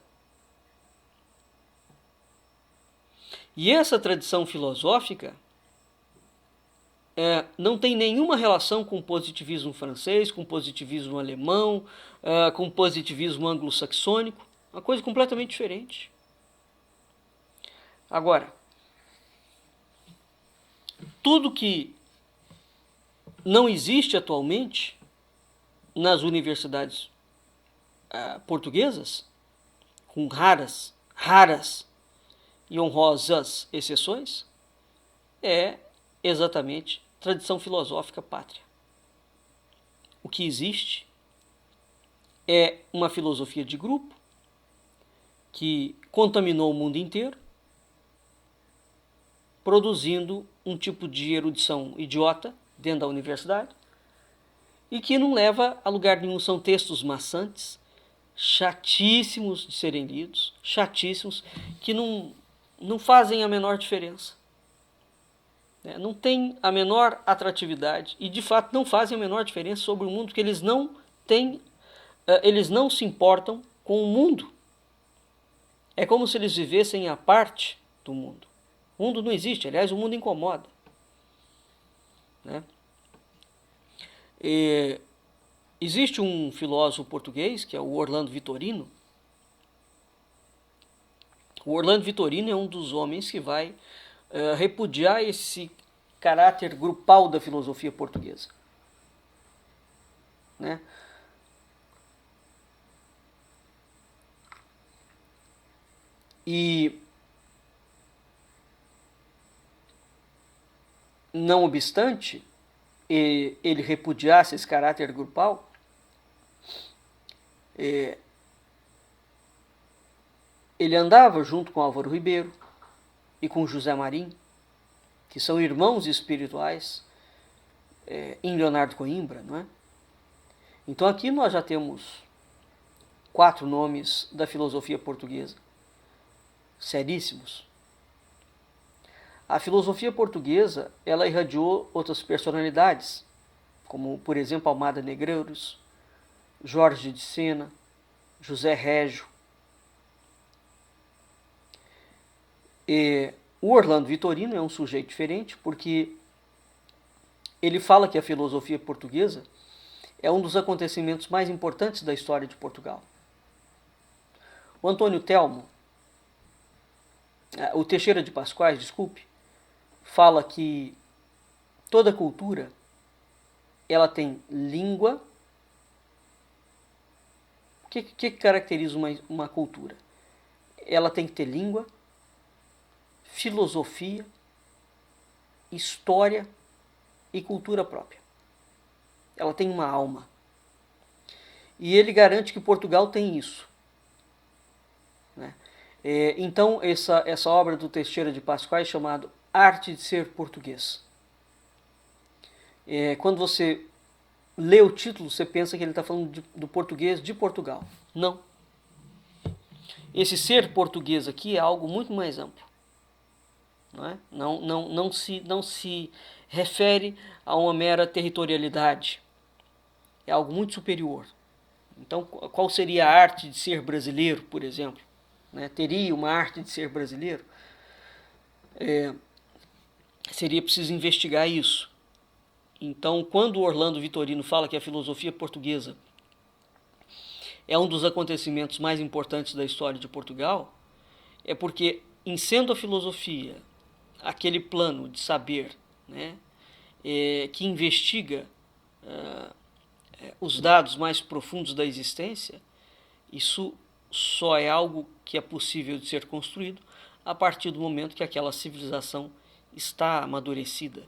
E essa tradição filosófica não tem nenhuma relação com o positivismo francês, com o positivismo alemão, com o positivismo anglo-saxônico. Uma coisa completamente diferente. Agora, tudo que não existe atualmente nas universidades portuguesas, com raras e honrosas exceções, é exatamente tradição filosófica pátria. O que existe é uma filosofia de grupo que contaminou o mundo inteiro, produzindo um tipo de erudição idiota dentro da universidade e que não leva a lugar nenhum. São textos maçantes, chatíssimos de serem lidos, chatíssimos, que não fazem a menor diferença. Não tem a menor atratividade e, de fato, não fazem a menor diferença sobre o mundo, porque eles não se importam com o mundo. É como se eles vivessem à parte do mundo. O mundo não existe, aliás, o mundo incomoda. Né? Existe um filósofo português, que é o Orlando Vitorino. O Orlando Vitorino é um dos homens que vai repudiar esse caráter grupal da filosofia portuguesa. Né? E, não obstante ele repudiasse esse caráter grupal, ele andava junto com Álvaro Ribeiro e com José Marim, que são irmãos espirituais em Leonardo Coimbra, não é? Então aqui nós já temos 4 nomes da filosofia portuguesa, seríssimos. A filosofia portuguesa, ela irradiou outras personalidades, como, por exemplo, Almada Negreiros, Jorge de Sena, José Régio. E o Orlando Vitorino é um sujeito diferente, porque ele fala que a filosofia portuguesa é um dos acontecimentos mais importantes da história de Portugal. O Antônio Telmo, o Teixeira de Pascoais, desculpe, fala que toda cultura ela tem língua. O que caracteriza uma cultura? Ela tem que ter língua, filosofia, história e cultura própria. Ela tem uma alma. E ele garante que Portugal tem isso. Né? Então, essa obra do Teixeira de Pascoais, chamada Arte de Ser Português. Quando você lê o título, você pensa que ele está falando do português de Portugal. Não. Esse ser português aqui é algo muito mais amplo. Não é? Não se refere a uma mera territorialidade. É algo muito superior. Então, qual seria a arte de ser brasileiro, por exemplo? Né? Teria uma arte de ser brasileiro? Seria preciso investigar isso. Então, quando o Orlando Vitorino fala que a filosofia portuguesa é um dos acontecimentos mais importantes da história de Portugal, é porque, em sendo a filosofia aquele plano de saber, né, que investiga os dados mais profundos da existência, isso só é algo que é possível de ser construído a partir do momento que aquela civilização está amadurecida.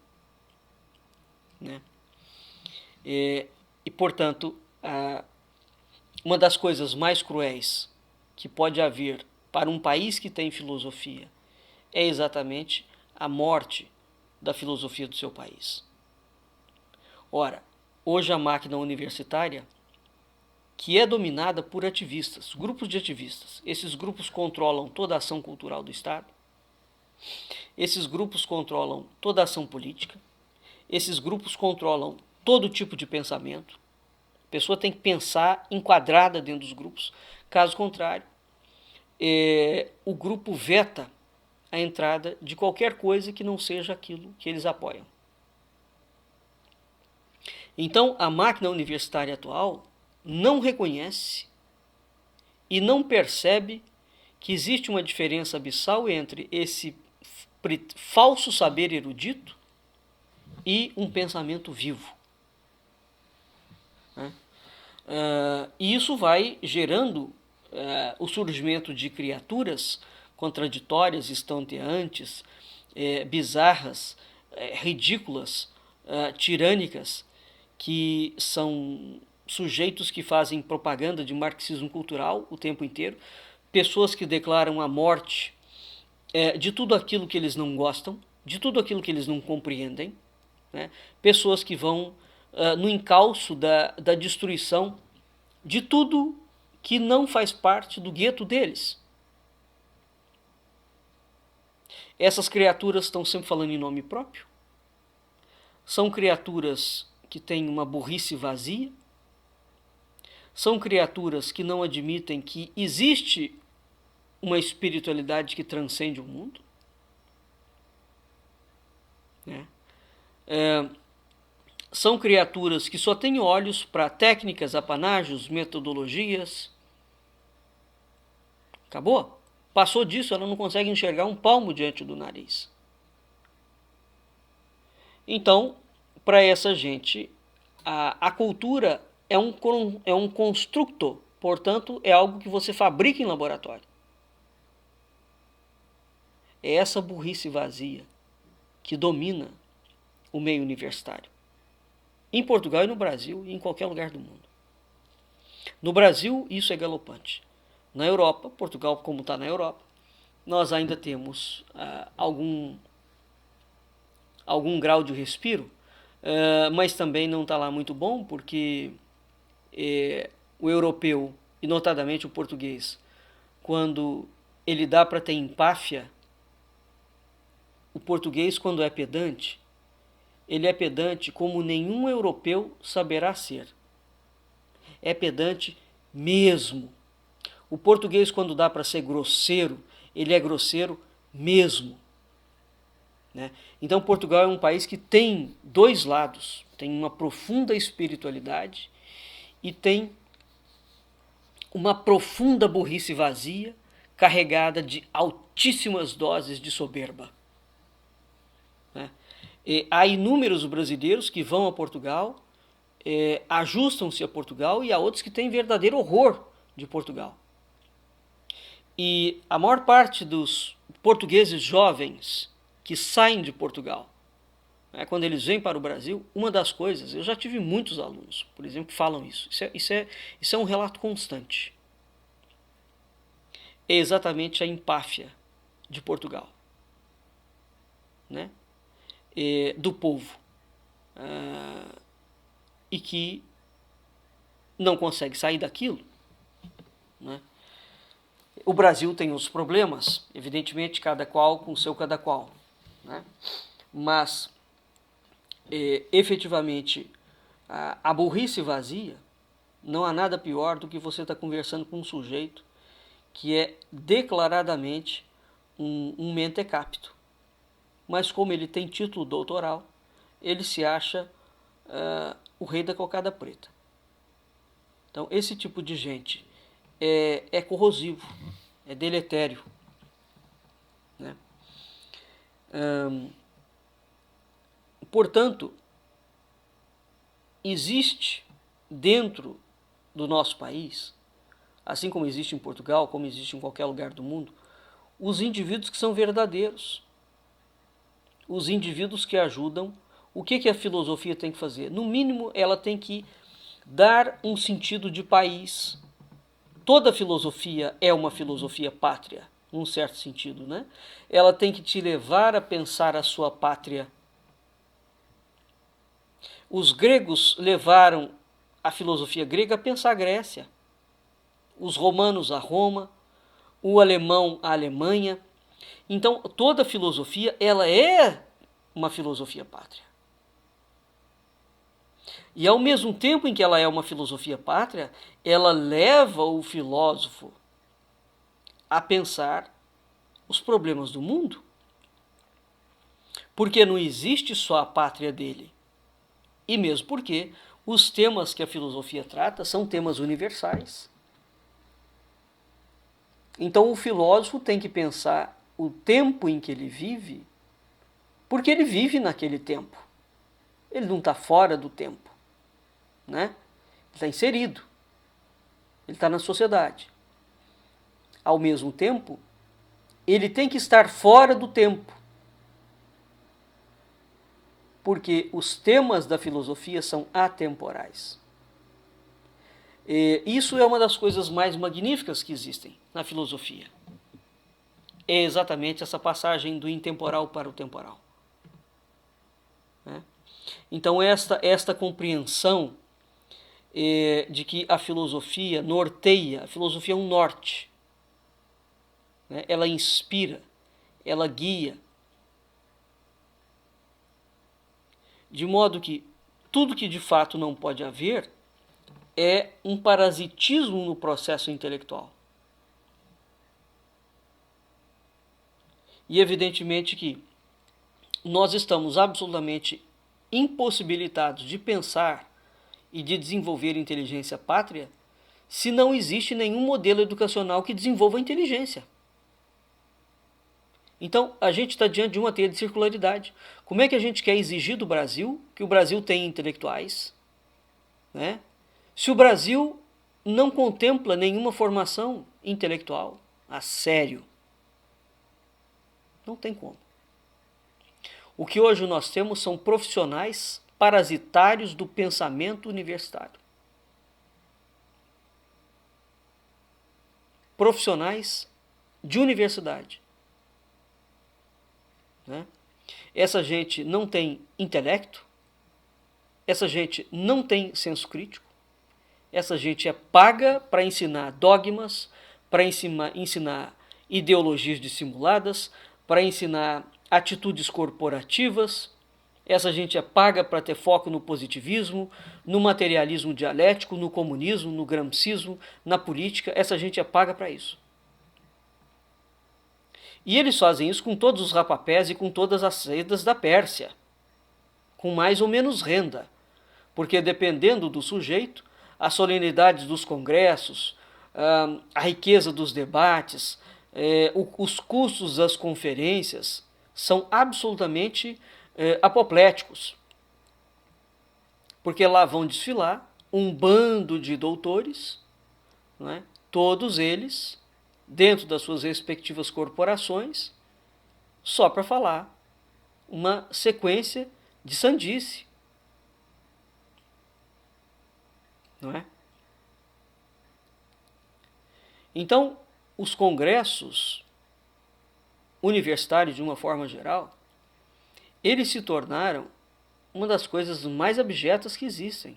Né? E, portanto, uma das coisas mais cruéis que pode haver para um país que tem filosofia é exatamente a morte da filosofia do seu país. Ora, hoje a máquina universitária, que é dominada por ativistas, grupos de ativistas, esses grupos controlam toda a ação cultural do Estado, esses grupos controlam toda a ação política, esses grupos controlam todo tipo de pensamento. A pessoa tem que pensar enquadrada dentro dos grupos, caso contrário, o grupo veta a entrada de qualquer coisa que não seja aquilo que eles apoiam. Então, a máquina universitária atual não reconhece e não percebe que existe uma diferença abissal entre esse falso saber erudito e um pensamento vivo. E isso vai gerando o surgimento de criaturas contraditórias, estonteantes, bizarras, ridículas, tirânicas, que são sujeitos que fazem propaganda de marxismo cultural o tempo inteiro, pessoas que declaram a morte de tudo aquilo que eles não gostam, de tudo aquilo que eles não compreendem, né? Pessoas que vão no encalço da destruição de tudo que não faz parte do gueto deles. Essas criaturas estão sempre falando em nome próprio. São criaturas que têm uma burrice vazia. São criaturas que não admitem que existe uma espiritualidade que transcende o mundo. São criaturas que só têm olhos para técnicas, apanágios, metodologias. Acabou? Passou disso, ela não consegue enxergar um palmo diante do nariz. Então, para essa gente, a cultura é um construto, portanto, é algo que você fabrica em laboratório. É essa burrice vazia que domina o meio universitário. Em Portugal e no Brasil e em qualquer lugar do mundo. No Brasil, isso é galopante. Na Europa, Portugal como está na Europa, nós ainda temos algum grau de respiro, mas também não está lá muito bom, porque o europeu, e notadamente o português, quando ele dá para ter empáfia, o português, quando é pedante, ele é pedante como nenhum europeu saberá ser. É pedante mesmo. O português, quando dá para ser grosseiro, ele é grosseiro mesmo. Né? Então, Portugal é um país que tem dois lados. Tem uma profunda espiritualidade e tem uma profunda burrice vazia, carregada de altíssimas doses de soberba. Né? E há inúmeros brasileiros que vão a Portugal, ajustam-se a Portugal, e há outros que têm verdadeiro horror de Portugal. E a maior parte dos portugueses jovens que saem de Portugal, quando eles vêm para o Brasil, uma das coisas, eu já tive muitos alunos, por exemplo, que falam isso. Isso é um relato constante. É exatamente a empáfia de Portugal, né? Do povo, e que não consegue sair daquilo, né? O Brasil tem os problemas, evidentemente, cada qual com o seu cada qual, né? Mas, efetivamente, a burrice vazia, não há nada pior do que você estar conversando com um sujeito que é declaradamente um mentecapto. Mas como ele tem título doutoral, ele se acha o rei da cocada preta. Então, esse tipo de gente é corrosivo, é deletério, né? Portanto, existe dentro do nosso país, assim como existe em Portugal, como existe em qualquer lugar do mundo, os indivíduos que são verdadeiros, os indivíduos que ajudam. O que a filosofia tem que fazer? No mínimo, ela tem que dar um sentido de país toda filosofia é uma filosofia pátria, num certo sentido, né? Ela tem que te levar a pensar a sua pátria. Os gregos levaram a filosofia grega a pensar a Grécia, os romanos a Roma, o alemão a Alemanha. Então, toda filosofia, ela é uma filosofia pátria. E ao mesmo tempo em que ela é uma filosofia pátria, ela leva o filósofo a pensar os problemas do mundo. Porque não existe só a pátria dele. E mesmo porque os temas que a filosofia trata são temas universais. Então o filósofo tem que pensar o tempo em que ele vive, porque ele vive naquele tempo. Ele não está fora do tempo, né? Ele está inserido. Ele está na sociedade. Ao mesmo tempo, ele tem que estar fora do tempo, porque os temas da filosofia são atemporais. E isso é uma das coisas mais magníficas que existem na filosofia. É exatamente essa passagem do intemporal para o temporal. Né? Então esta compreensão de que a filosofia norteia, a filosofia é um norte, né? Ela inspira, ela guia, de modo que tudo que de fato não pode haver é um parasitismo no processo intelectual. E evidentemente que nós estamos absolutamente impossibilitados de pensar e de desenvolver inteligência pátria se não existe nenhum modelo educacional que desenvolva a inteligência. Então, a gente está diante de uma teia de circularidade. Como é que a gente quer exigir do Brasil que o Brasil tenha intelectuais, né? Se o Brasil não contempla nenhuma formação intelectual a sério? Não tem como. O que hoje nós temos são profissionais parasitários do pensamento universitário. Profissionais de universidade. Né? Essa gente não tem intelecto, essa gente não tem senso crítico, essa gente é paga para ensinar dogmas, para ensinar ideologias dissimuladas, para ensinar atitudes corporativas. Essa gente é paga para ter foco no positivismo, no materialismo dialético, no comunismo, no gramscismo, na política. Essa gente é paga para isso. E eles fazem isso com todos os rapapés e com todas as sedas da Pérsia, com mais ou menos renda, porque dependendo do sujeito, as solenidades dos congressos, a riqueza dos debates, os custos das conferências são absolutamente apopléticos, porque lá vão desfilar um bando de doutores, não é? Todos eles dentro das suas respectivas corporações, só para falar uma sequência de sandice. Não é? Então, os congressos universitários, de uma forma geral, eles se tornaram uma das coisas mais abjetas que existem.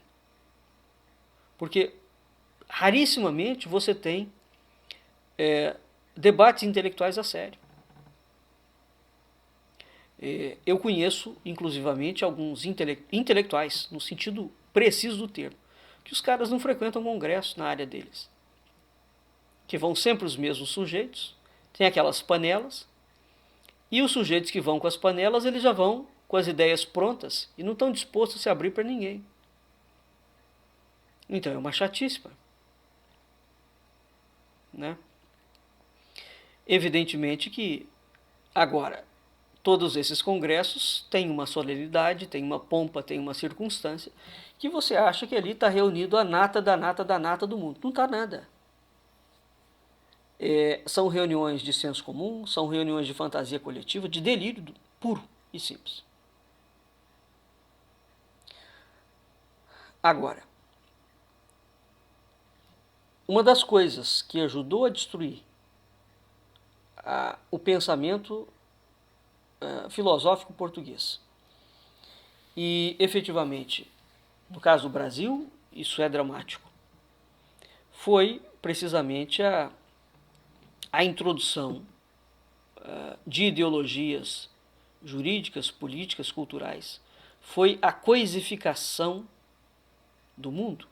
Porque, rarissimamente, você tem debates intelectuais a sério. Eu conheço, inclusivamente, alguns intelectuais, no sentido preciso do termo, que os caras não frequentam congresso na área deles. Que vão sempre os mesmos sujeitos, tem aquelas panelas, e os sujeitos que vão com as panelas, eles já vão com as ideias prontas e não estão dispostos a se abrir para ninguém. Então é uma chatice, né? Evidentemente que, agora, todos esses congressos têm uma solenidade, têm uma pompa, têm uma circunstância, que você acha que ali está reunido a nata da nata da nata do mundo. Não está nada. São reuniões de senso comum, são reuniões de fantasia coletiva, de delírio puro e simples. Agora, uma das coisas que ajudou a destruir o pensamento filosófico português, e efetivamente, no caso do Brasil, isso é dramático, foi precisamente a introdução de ideologias jurídicas, políticas, culturais. Foi a coisificação do mundo.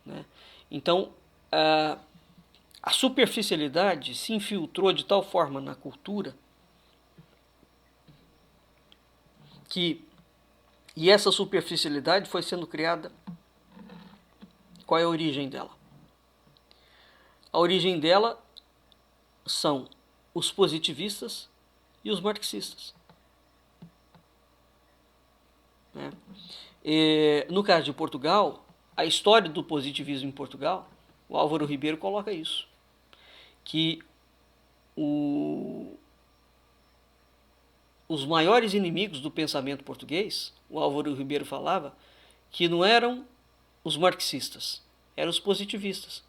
Né? Então, a superficialidade se infiltrou de tal forma na cultura e essa superficialidade foi sendo criada. Qual é a origem dela? A origem dela são os positivistas e os marxistas. Né? No caso de Portugal, a história do positivismo em Portugal, o Álvaro Ribeiro coloca isso, que os maiores inimigos do pensamento português, o Álvaro Ribeiro falava, que não eram os marxistas, eram os positivistas.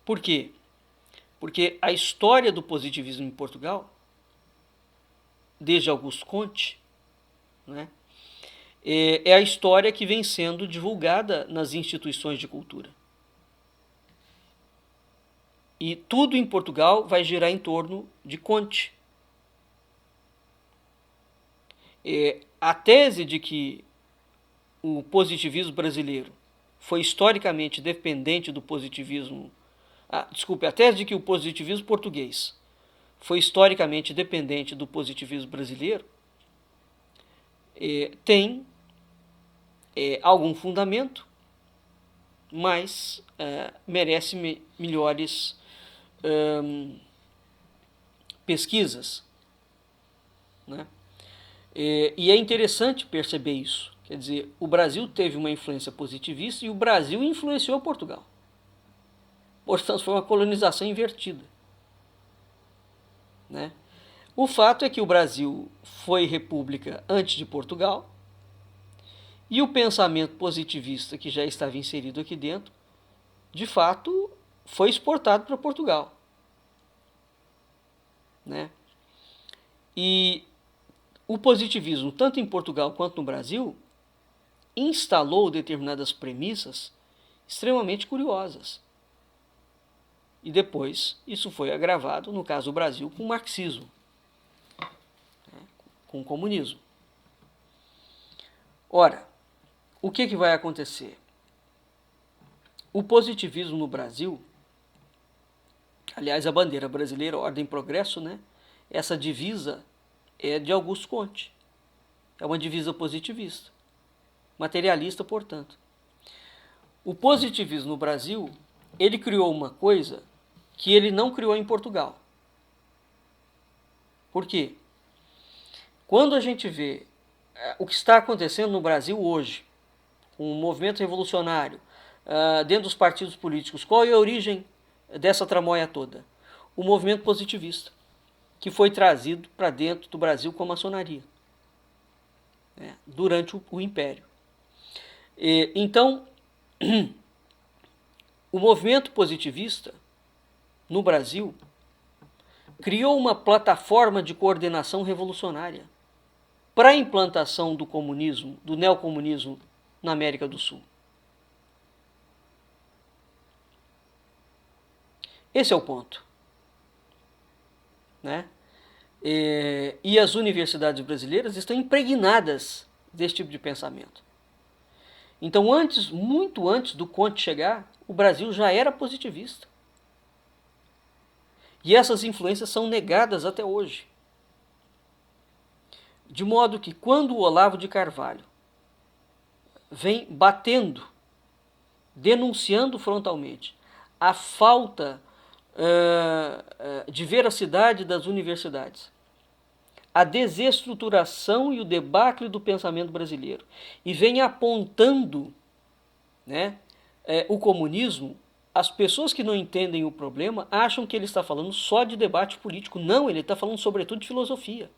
Por quê? Porque a história do positivismo em Portugal, desde Augusto Comte, né, é a história que vem sendo divulgada nas instituições de cultura. E tudo em Portugal vai girar em torno de Comte. A tese de que o positivismo brasileiro foi historicamente dependente do positivismo... a tese de que o positivismo português foi historicamente dependente do positivismo brasileiro tem algum fundamento, mas merece melhores pesquisas, né? E é interessante perceber isso. Quer dizer, o Brasil teve uma influência positivista e o Brasil influenciou Portugal. Portanto, foi uma colonização invertida. Né? O fato é que o Brasil foi república antes de Portugal e o pensamento positivista que já estava inserido aqui dentro, de fato, foi exportado para Portugal. Né? E o positivismo, tanto em Portugal quanto no Brasil, instalou determinadas premissas extremamente curiosas. E depois isso foi agravado, no caso do Brasil, com o marxismo, né, com o comunismo. Ora, o que vai acontecer? O positivismo no Brasil, aliás, a bandeira brasileira, Ordem e Progresso, né, essa divisa é de Augusto Comte. É uma divisa positivista, materialista, portanto. O positivismo no Brasil, ele criou uma coisa que ele não criou em Portugal. Por quê? Quando a gente vê o que está acontecendo no Brasil hoje, com o movimento revolucionário, dentro dos partidos políticos, qual é a origem dessa tramóia toda? O movimento positivista, que foi trazido para dentro do Brasil com a maçonaria, né, durante o Império. Então, o movimento positivista no Brasil criou uma plataforma de coordenação revolucionária para a implantação do comunismo, do neocomunismo na América do Sul. Esse é o ponto. Né? E as universidades brasileiras estão impregnadas desse tipo de pensamento. Então, muito antes do Comte chegar, o Brasil já era positivista. E essas influências são negadas até hoje. De modo que quando o Olavo de Carvalho vem batendo, denunciando frontalmente a falta de veracidade das universidades, a desestruturação e o debacle do pensamento brasileiro, e vem apontando, né, o comunismo, as pessoas que não entendem o problema acham que ele está falando só de debate político. Não, ele está falando sobretudo de filosofia.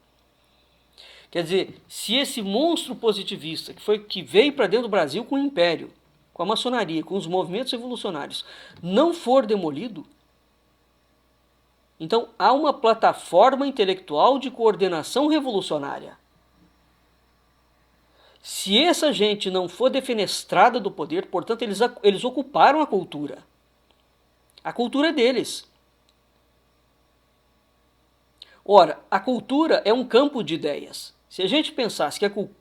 Quer dizer, se esse monstro positivista, que veio para dentro do Brasil com o Império, com a maçonaria, com os movimentos revolucionários, não for demolido, então há uma plataforma intelectual de coordenação revolucionária. Se essa gente não for defenestrada do poder, portanto, eles ocuparam a cultura. A cultura é deles. Ora, a cultura é um campo de ideias. Se a gente pensasse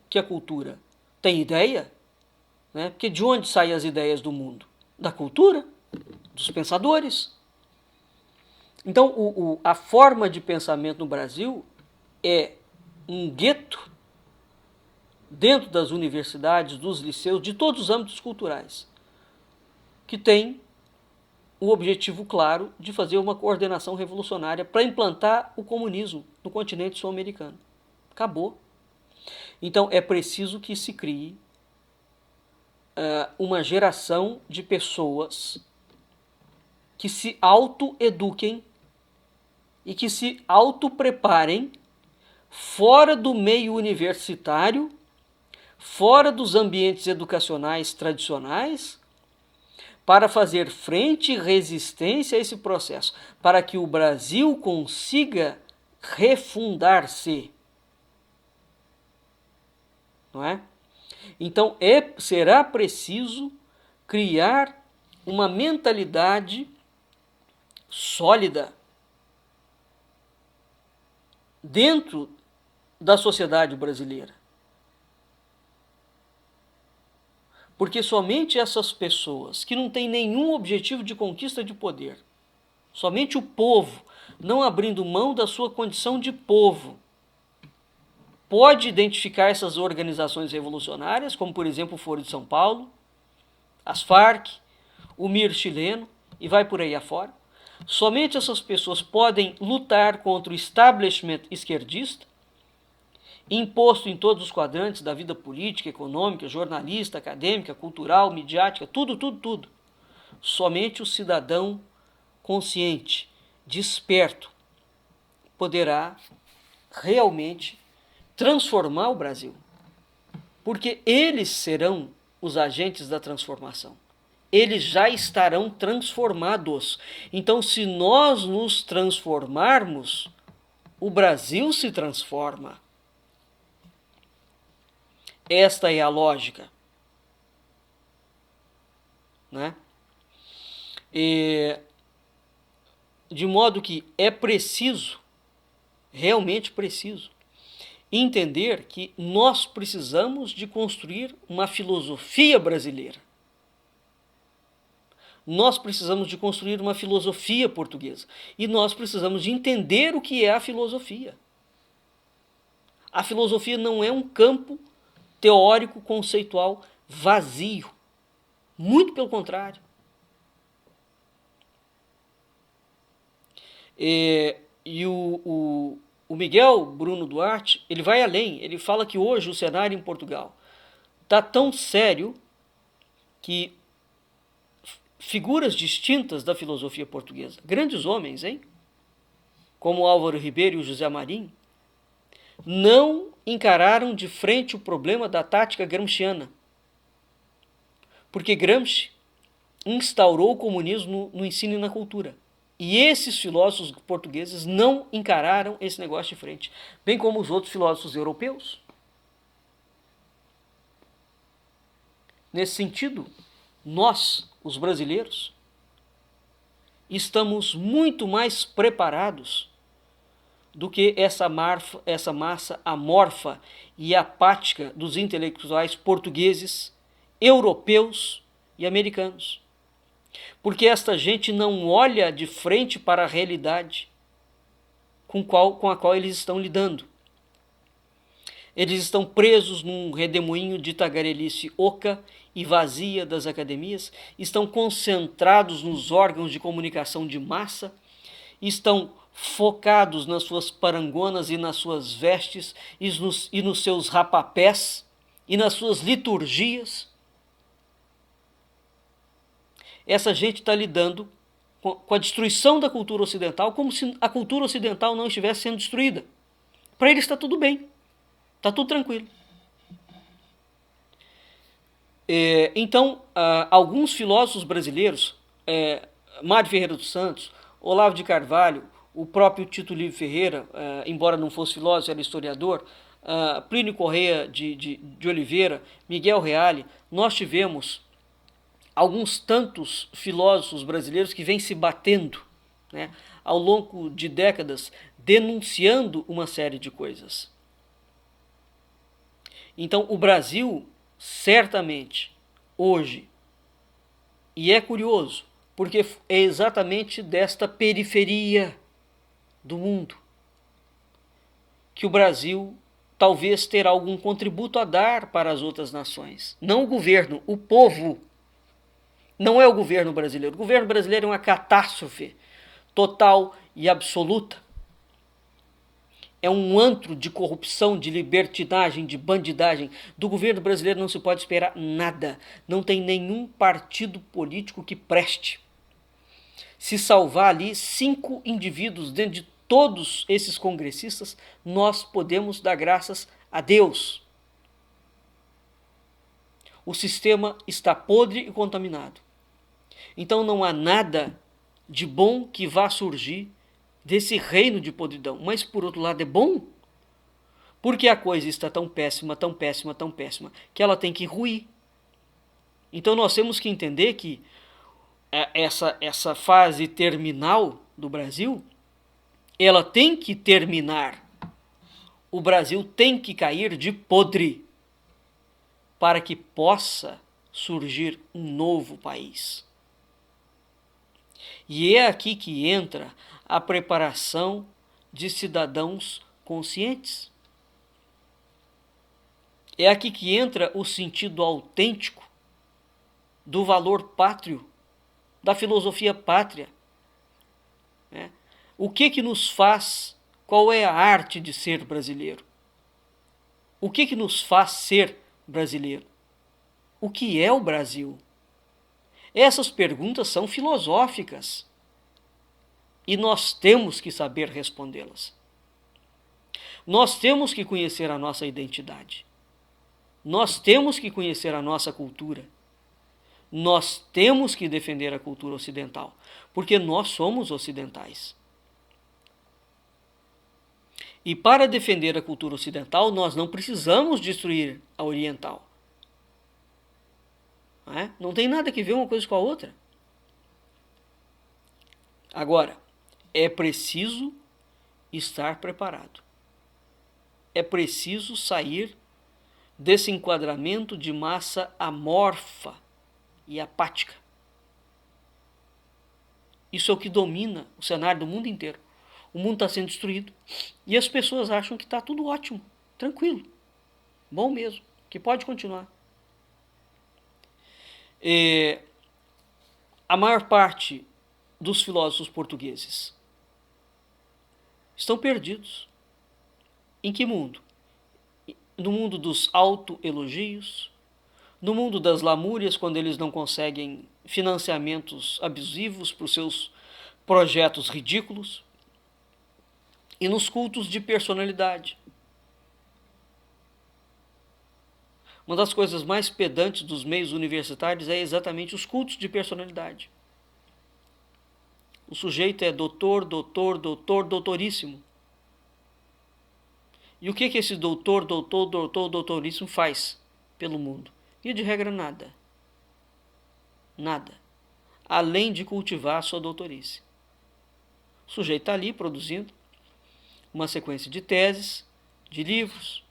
que a cultura tem ideia, né, porque de onde saem as ideias do mundo? Da cultura, dos pensadores. Então, a forma de pensamento no Brasil é um gueto dentro das universidades, dos liceus, de todos os âmbitos culturais, que tem o objetivo claro de fazer uma coordenação revolucionária para implantar o comunismo no continente sul-americano. Acabou. Então é preciso que se crie uma geração de pessoas que se autoeduquem e que se autopreparem fora do meio universitário, fora dos ambientes educacionais tradicionais, para fazer frente e resistência a esse processo, para que o Brasil consiga refundar-se. Não é? Então será preciso criar uma mentalidade sólida dentro da sociedade brasileira. Porque somente essas pessoas que não têm nenhum objetivo de conquista de poder, somente o povo, não abrindo mão da sua condição de povo, pode identificar essas organizações revolucionárias, como por exemplo o Foro de São Paulo, as Farc, o MIR chileno e vai por aí afora. Somente essas pessoas podem lutar contra o establishment esquerdista, imposto em todos os quadrantes da vida política, econômica, jornalista, acadêmica, cultural, midiática, tudo. Somente o cidadão consciente, desperto, poderá realmente transformar o Brasil. Porque eles serão os agentes da transformação. Eles já estarão transformados. Então, se nós nos transformarmos, o Brasil se transforma. Esta é a lógica. Né? De modo que é preciso, realmente preciso, entender que nós precisamos de construir uma filosofia brasileira. Nós precisamos de construir uma filosofia portuguesa. E nós precisamos de entender o que é a filosofia. A filosofia não é um campo teórico, conceitual, vazio. Muito pelo contrário. E o Miguel Bruno Duarte, ele vai além. Ele fala que hoje o cenário em Portugal está tão sério que figuras distintas da filosofia portuguesa, grandes homens, como Álvaro Ribeiro e o José Marinho, não encararam de frente o problema da tática gramsciana. Porque Gramsci instaurou o comunismo no ensino e na cultura. E esses filósofos portugueses não encararam esse negócio de frente, bem como os outros filósofos europeus. Nesse sentido, nós, os brasileiros, estamos muito mais preparados do que essa massa amorfa e apática dos intelectuais portugueses, europeus e americanos. Porque esta gente não olha de frente para a realidade com a qual eles estão lidando. Eles estão presos num redemoinho de tagarelice oca e vazia das academias, estão concentrados nos órgãos de comunicação de massa, estão focados nas suas parangonas e nas suas vestes e nos seus rapapés e nas suas liturgias. Essa gente está lidando com a destruição da cultura ocidental como se a cultura ocidental não estivesse sendo destruída. Para eles está tudo bem, está tudo tranquilo. Então, alguns filósofos brasileiros, Mário Ferreira dos Santos, Olavo de Carvalho, o próprio Tito Livre Ferreira, embora não fosse filósofo, era historiador, Plínio Corrêa de Oliveira, Miguel Reale, nós tivemos alguns tantos filósofos brasileiros que vêm se batendo, né, ao longo de décadas, denunciando uma série de coisas. Então, o Brasil, certamente, hoje, e é curioso, porque é exatamente desta periferia do mundo que o Brasil talvez terá algum contributo a dar para as outras nações. Não o governo, o povo. Não é o governo brasileiro. O governo brasileiro é uma catástrofe total e absoluta. É um antro de corrupção, de libertinagem, de bandidagem. Do governo brasileiro não se pode esperar nada. Não tem nenhum partido político que preste. Se salvar ali 5 indivíduos dentro de todos esses congressistas, nós podemos dar graças a Deus. O sistema está podre e contaminado. Então não há nada de bom que vá surgir desse reino de podridão. Mas, por outro lado, é bom, porque a coisa está tão péssima, tão péssima, tão péssima, que ela tem que ruir. Então nós temos que entender que essa fase terminal do Brasil, ela tem que terminar. O Brasil tem que cair de podre para que possa surgir um novo país. E é aqui que entra a preparação de cidadãos conscientes. É aqui que entra o sentido autêntico do valor pátrio, da filosofia pátria. O que nos faz, qual é a arte de ser brasileiro? O que nos faz ser brasileiro? O que é o Brasil? Essas perguntas são filosóficas e nós temos que saber respondê-las. Nós temos que conhecer a nossa identidade. Nós temos que conhecer a nossa cultura. Nós temos que defender a cultura ocidental, porque nós somos ocidentais. E para defender a cultura ocidental, nós não precisamos destruir a oriental. Não tem nada que ver uma coisa com a outra. Agora, é preciso estar preparado. É preciso sair desse enquadramento de massa amorfa e apática. Isso é o que domina o cenário do mundo inteiro. O mundo está sendo destruído e as pessoas acham que está tudo ótimo, tranquilo, bom mesmo, que pode continuar. A maior parte dos filósofos portugueses estão perdidos. Em que mundo? No mundo dos autoelogios, no mundo das lamúrias, quando eles não conseguem financiamentos abusivos para os seus projetos ridículos, e nos cultos de personalidade. Uma das coisas mais pedantes dos meios universitários é exatamente os cultos de personalidade. O sujeito é doutor, doutor, doutor, doutoríssimo. E o que esse doutor, doutor, doutor, doutoríssimo faz pelo mundo? E de regra nada. Nada. Além de cultivar a sua doutorice. O sujeito está ali produzindo uma sequência de teses, de livros,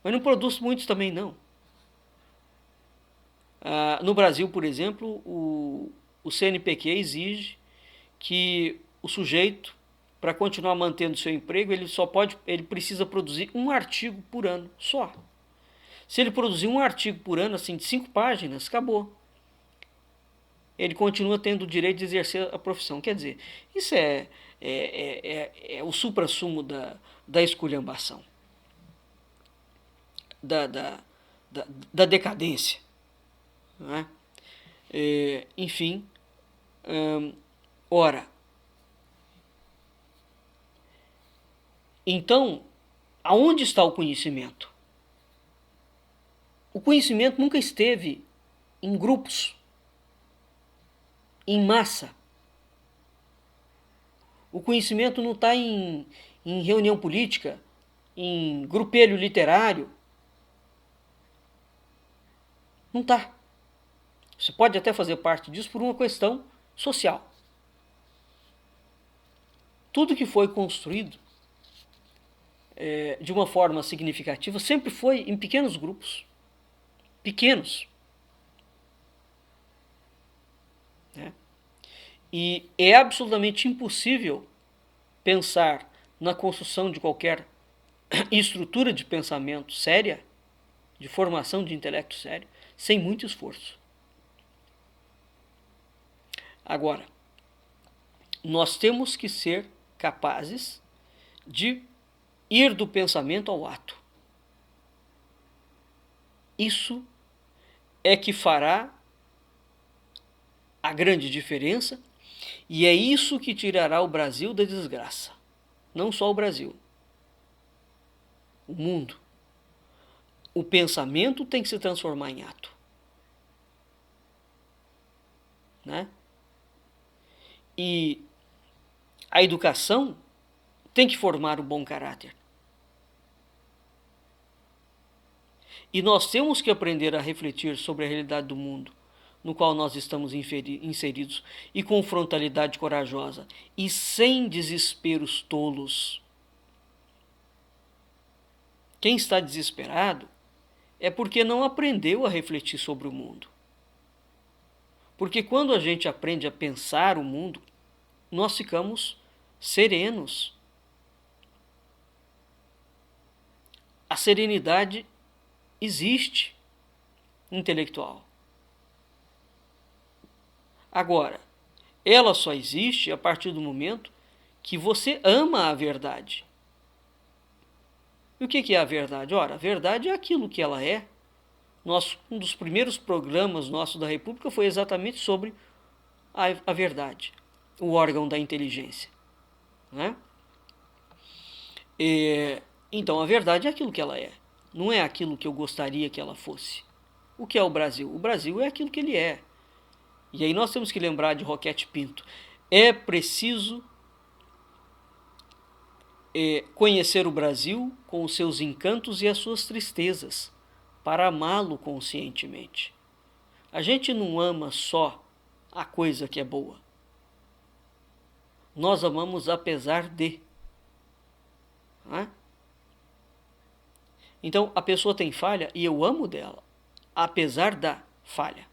mas não produz muitos também não. No Brasil, por exemplo, o CNPq exige que o sujeito, para continuar mantendo seu emprego, ele precisa produzir um artigo por ano, só. Se ele produzir um artigo por ano, assim, de 5 páginas, acabou. Ele continua tendo o direito de exercer a profissão. Quer dizer, isso é o suprassumo da esculhambação, da decadência. Não é? Enfim, ora, então, aonde está o conhecimento? O conhecimento nunca esteve em grupos, em massa. O conhecimento não está em reunião política, em grupelho literário. Não está. Você pode até fazer parte disso por uma questão social. Tudo que foi construído de uma forma significativa sempre foi em pequenos grupos. Pequenos. Né? E é absolutamente impossível pensar na construção de qualquer estrutura de pensamento séria, de formação de intelecto sério, sem muito esforço. Agora, nós temos que ser capazes de ir do pensamento ao ato. Isso é que fará a grande diferença e é isso que tirará o Brasil da desgraça. Não só o Brasil, o mundo. O pensamento tem que se transformar em ato. Né? E a educação tem que formar um bom caráter. E nós temos que aprender a refletir sobre a realidade do mundo no qual nós estamos inseridos e com frontalidade corajosa e sem desesperos tolos. Quem está desesperado é porque não aprendeu a refletir sobre o mundo. Porque quando a gente aprende a pensar o mundo, nós ficamos serenos. A serenidade existe intelectual. Agora, ela só existe a partir do momento que você ama a verdade. E o que é a verdade? Ora, a verdade é aquilo que ela é. Um dos primeiros programas nossos da República foi exatamente sobre a verdade, o órgão da inteligência. Né? Então, a verdade é aquilo que ela é. Não é aquilo que eu gostaria que ela fosse. O que é o Brasil? O Brasil é aquilo que ele é. E aí nós temos que lembrar de Roquete Pinto. É preciso conhecer o Brasil com os seus encantos e as suas tristezas, para amá-lo conscientemente. A gente não ama só a coisa que é boa. Nós amamos apesar de. Né? Então, a pessoa tem falha e eu amo dela, apesar da falha.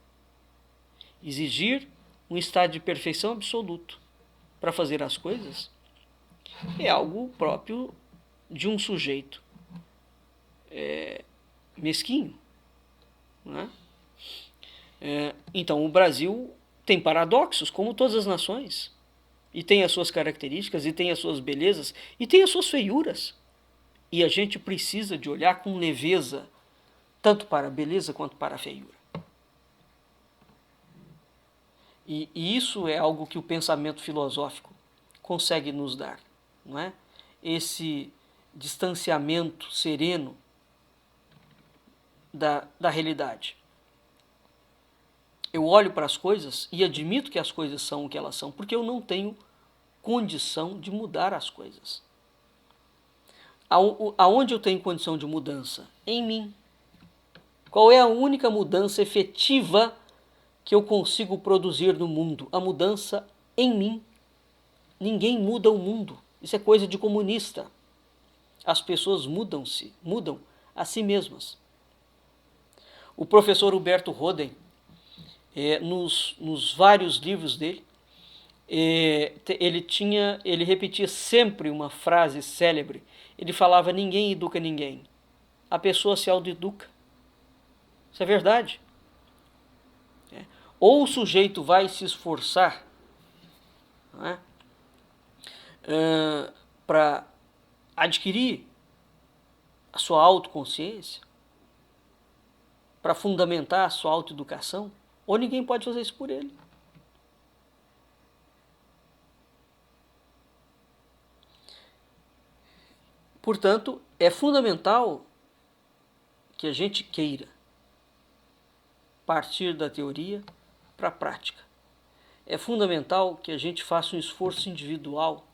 Exigir um estado de perfeição absoluto para fazer as coisas é algo próprio de um sujeito mesquinho. Né? Então, o Brasil tem paradoxos, como todas as nações, e tem as suas características, e tem as suas belezas, e tem as suas feiuras. E a gente precisa de olhar com leveza, tanto para a beleza quanto para a feiura. E isso é algo que o pensamento filosófico consegue nos dar, não é? Esse distanciamento sereno da realidade. Eu olho para as coisas e admito que as coisas são o que elas são, porque eu não tenho condição de mudar as coisas. Aonde eu tenho condição de mudança? Em mim. Qual é a única mudança efetiva que eu consigo produzir no mundo? A mudança em mim. Ninguém muda o mundo. Isso é coisa de comunista. As pessoas mudam a si mesmas. O professor Huberto Roden, nos vários livros dele, ele repetia sempre uma frase célebre. Ele falava: ninguém educa ninguém. A pessoa se autoeduca. Isso é verdade. Ou o sujeito vai se esforçar, né, para adquirir a sua autoconsciência, para fundamentar a sua autoeducação, ou ninguém pode fazer isso por ele. Portanto, é fundamental que a gente queira partir da teoria para a prática. É fundamental que a gente faça um esforço individual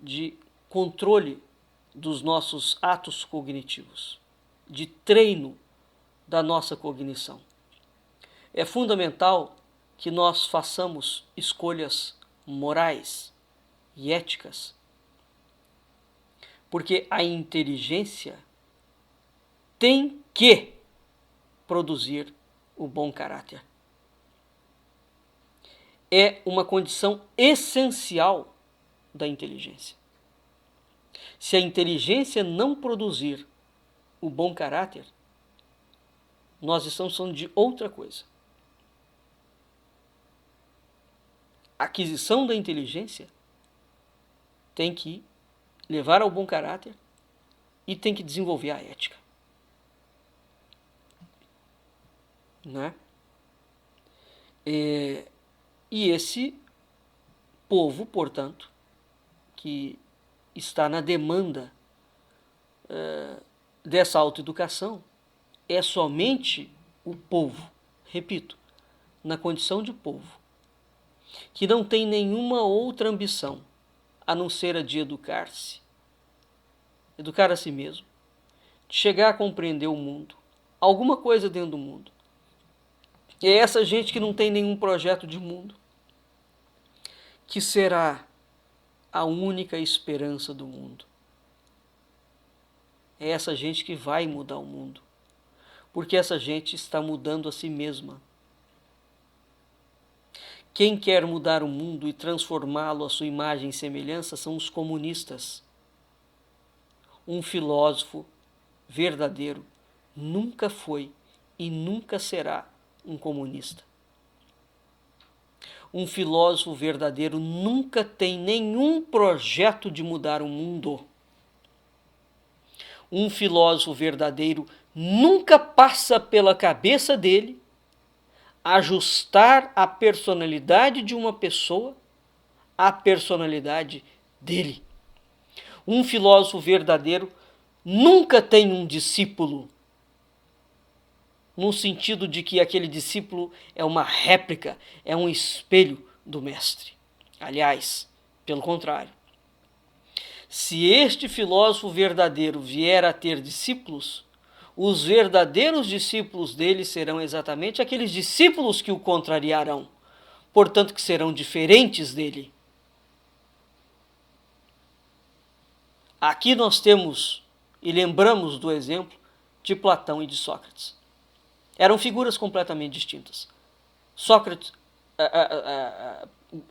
de controle dos nossos atos cognitivos, de treino da nossa cognição. É fundamental que nós façamos escolhas morais e éticas, porque a inteligência tem que produzir o bom caráter. É uma condição essencial da inteligência. Se a inteligência não produzir o bom caráter, nós estamos falando de outra coisa. A aquisição da inteligência tem que levar ao bom caráter e tem que desenvolver a ética. Né? E esse povo, portanto, que está na demanda dessa autoeducação, é somente o povo, repito, na condição de povo, que não tem nenhuma outra ambição a não ser a de educar-se, educar a si mesmo, de chegar a compreender o mundo, alguma coisa dentro do mundo. E é essa gente que não tem nenhum projeto de mundo, que será a única esperança do mundo. É essa gente que vai mudar o mundo, porque essa gente está mudando a si mesma. Quem quer mudar o mundo e transformá-lo à sua imagem e semelhança são os comunistas. Um filósofo verdadeiro nunca foi e nunca será um comunista. Um filósofo verdadeiro nunca tem nenhum projeto de mudar o mundo. Um filósofo verdadeiro nunca passa pela cabeça dele ajustar a personalidade de uma pessoa à personalidade dele. Um filósofo verdadeiro nunca tem um discípulo, no sentido de que aquele discípulo é uma réplica, é um espelho do mestre. Aliás, pelo contrário. Se este filósofo verdadeiro vier a ter discípulos, os verdadeiros discípulos dele serão exatamente aqueles discípulos que o contrariarão, portanto que serão diferentes dele. Aqui nós temos e lembramos do exemplo de Platão e de Sócrates. Eram figuras completamente distintas.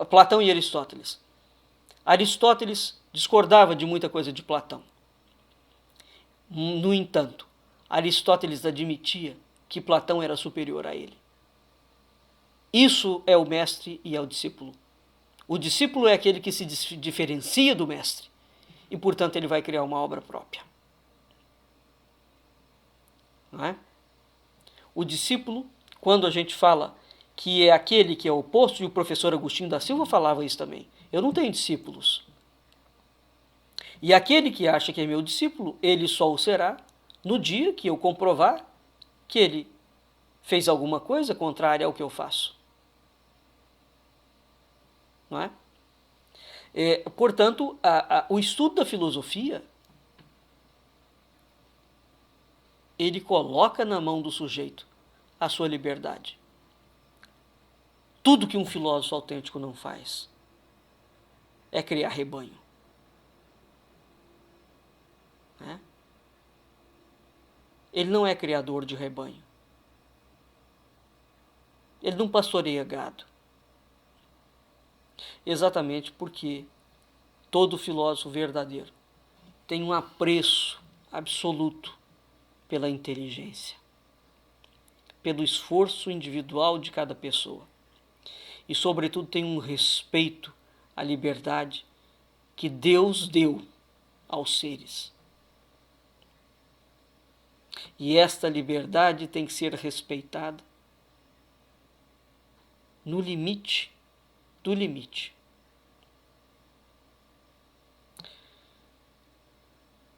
Platão e Aristóteles. Aristóteles discordava de muita coisa de Platão. No entanto, Aristóteles admitia que Platão era superior a ele. Isso é o mestre e é o discípulo. O discípulo é aquele que se diferencia do mestre e, portanto, ele vai criar uma obra própria. Não é? O discípulo, quando a gente fala que é aquele que é oposto, e o professor Agostinho da Silva falava isso também, eu não tenho discípulos. E aquele que acha que é meu discípulo, ele só o será no dia que eu comprovar que ele fez alguma coisa contrária ao que eu faço. Não é? Portanto, o estudo da filosofia, ele coloca na mão do sujeito a sua liberdade. Tudo que um filósofo autêntico não faz é criar rebanho. Né? Ele não é criador de rebanho. Ele não pastoreia gado. Exatamente porque todo filósofo verdadeiro tem um apreço absoluto pela inteligência, pelo esforço individual de cada pessoa e, sobretudo, tem um respeito à liberdade que Deus deu aos seres. E esta liberdade tem que ser respeitada no limite do limite.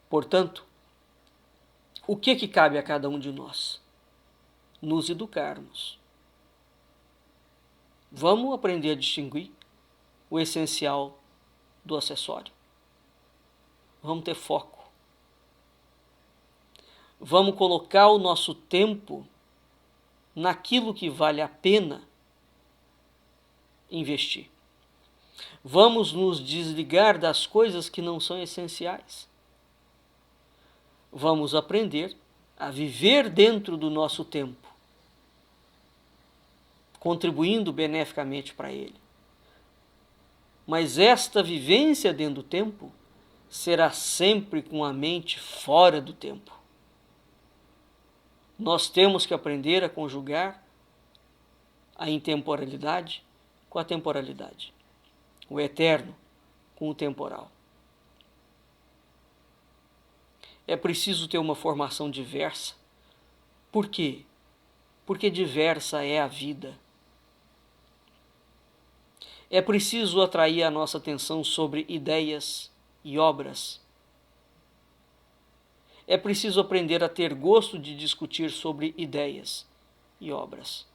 Portanto, o que cabe a cada um de nós? nos educarmos. Vamos aprender a distinguir o essencial do acessório. Vamos ter foco. Vamos colocar o nosso tempo naquilo que vale a pena investir. Vamos nos desligar das coisas que não são essenciais. Vamos aprender a viver dentro do nosso tempo, contribuindo beneficamente para ele. Mas esta vivência dentro do tempo será sempre com a mente fora do tempo. Nós temos que aprender a conjugar a intemporalidade com a temporalidade, o eterno com o temporal. É preciso ter uma formação diversa. Por quê? Porque diversa é a vida. É preciso atrair a nossa atenção sobre ideias e obras. É preciso aprender a ter gosto de discutir sobre ideias e obras.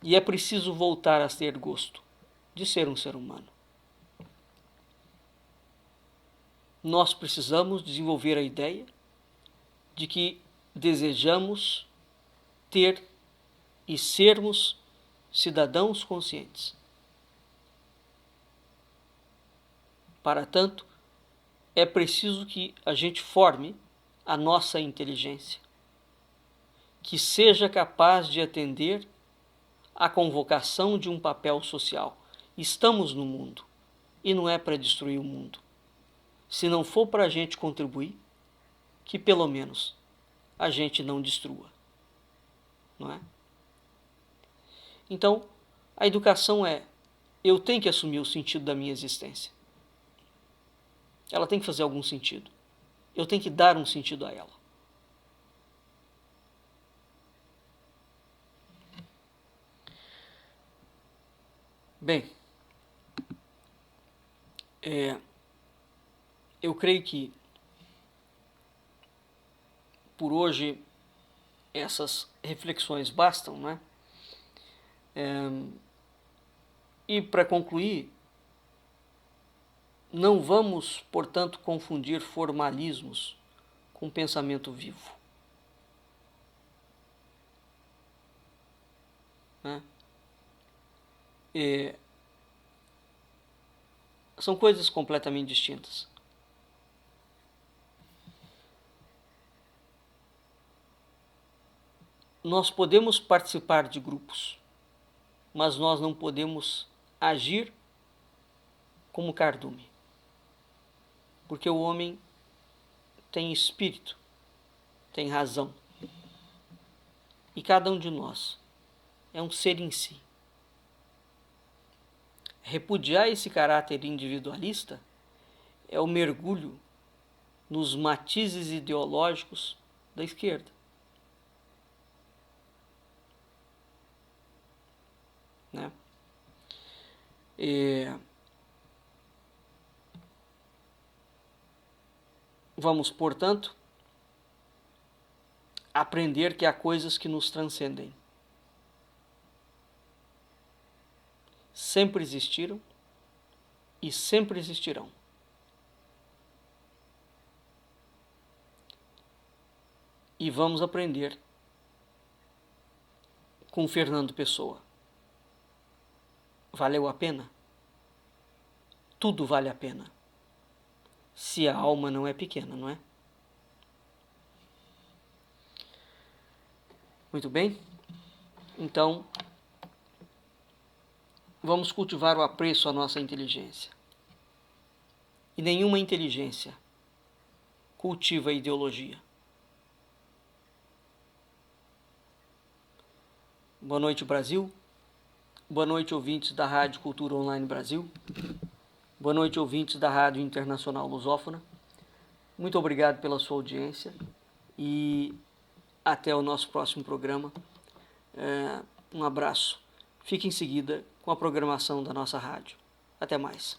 E é preciso voltar a ter gosto de ser um ser humano. Nós precisamos desenvolver a ideia de que desejamos ter e sermos cidadãos conscientes. Para tanto, é preciso que a gente forme a nossa inteligência, que seja capaz de atender à convocação de um papel social. Estamos no mundo e não é para destruir o mundo. Se não for para a gente contribuir, que pelo menos a gente não destrua, não é? Então, a educação eu tenho que assumir o sentido da minha existência. Ela tem que fazer algum sentido. Eu tenho que dar um sentido a ela. Bem, eu creio que por hoje essas reflexões bastam, né? E para concluir, não vamos, portanto, confundir formalismos com pensamento vivo. Né? São coisas completamente distintas. Nós podemos participar de grupos, mas nós não podemos agir como cardume. Porque o homem tem espírito, tem razão. E cada um de nós é um ser em si. Repudiar esse caráter individualista é o mergulho nos matizes ideológicos da esquerda. Né? Vamos, portanto, aprender que há coisas que nos transcendem. Sempre existiram e sempre existirão. E vamos aprender com Fernando Pessoa. Valeu a pena? Tudo vale a pena. Se a alma não é pequena, não é? Muito bem? Então, vamos cultivar o apreço à nossa inteligência. E nenhuma inteligência cultiva a ideologia. Boa noite, Brasil. Boa noite, ouvintes da Rádio Cultura Online Brasil. Boa noite, ouvintes da Rádio Internacional Lusófona. Muito obrigado pela sua audiência e até o nosso próximo programa. Um abraço. Fique em seguida com a programação da nossa rádio. Até mais.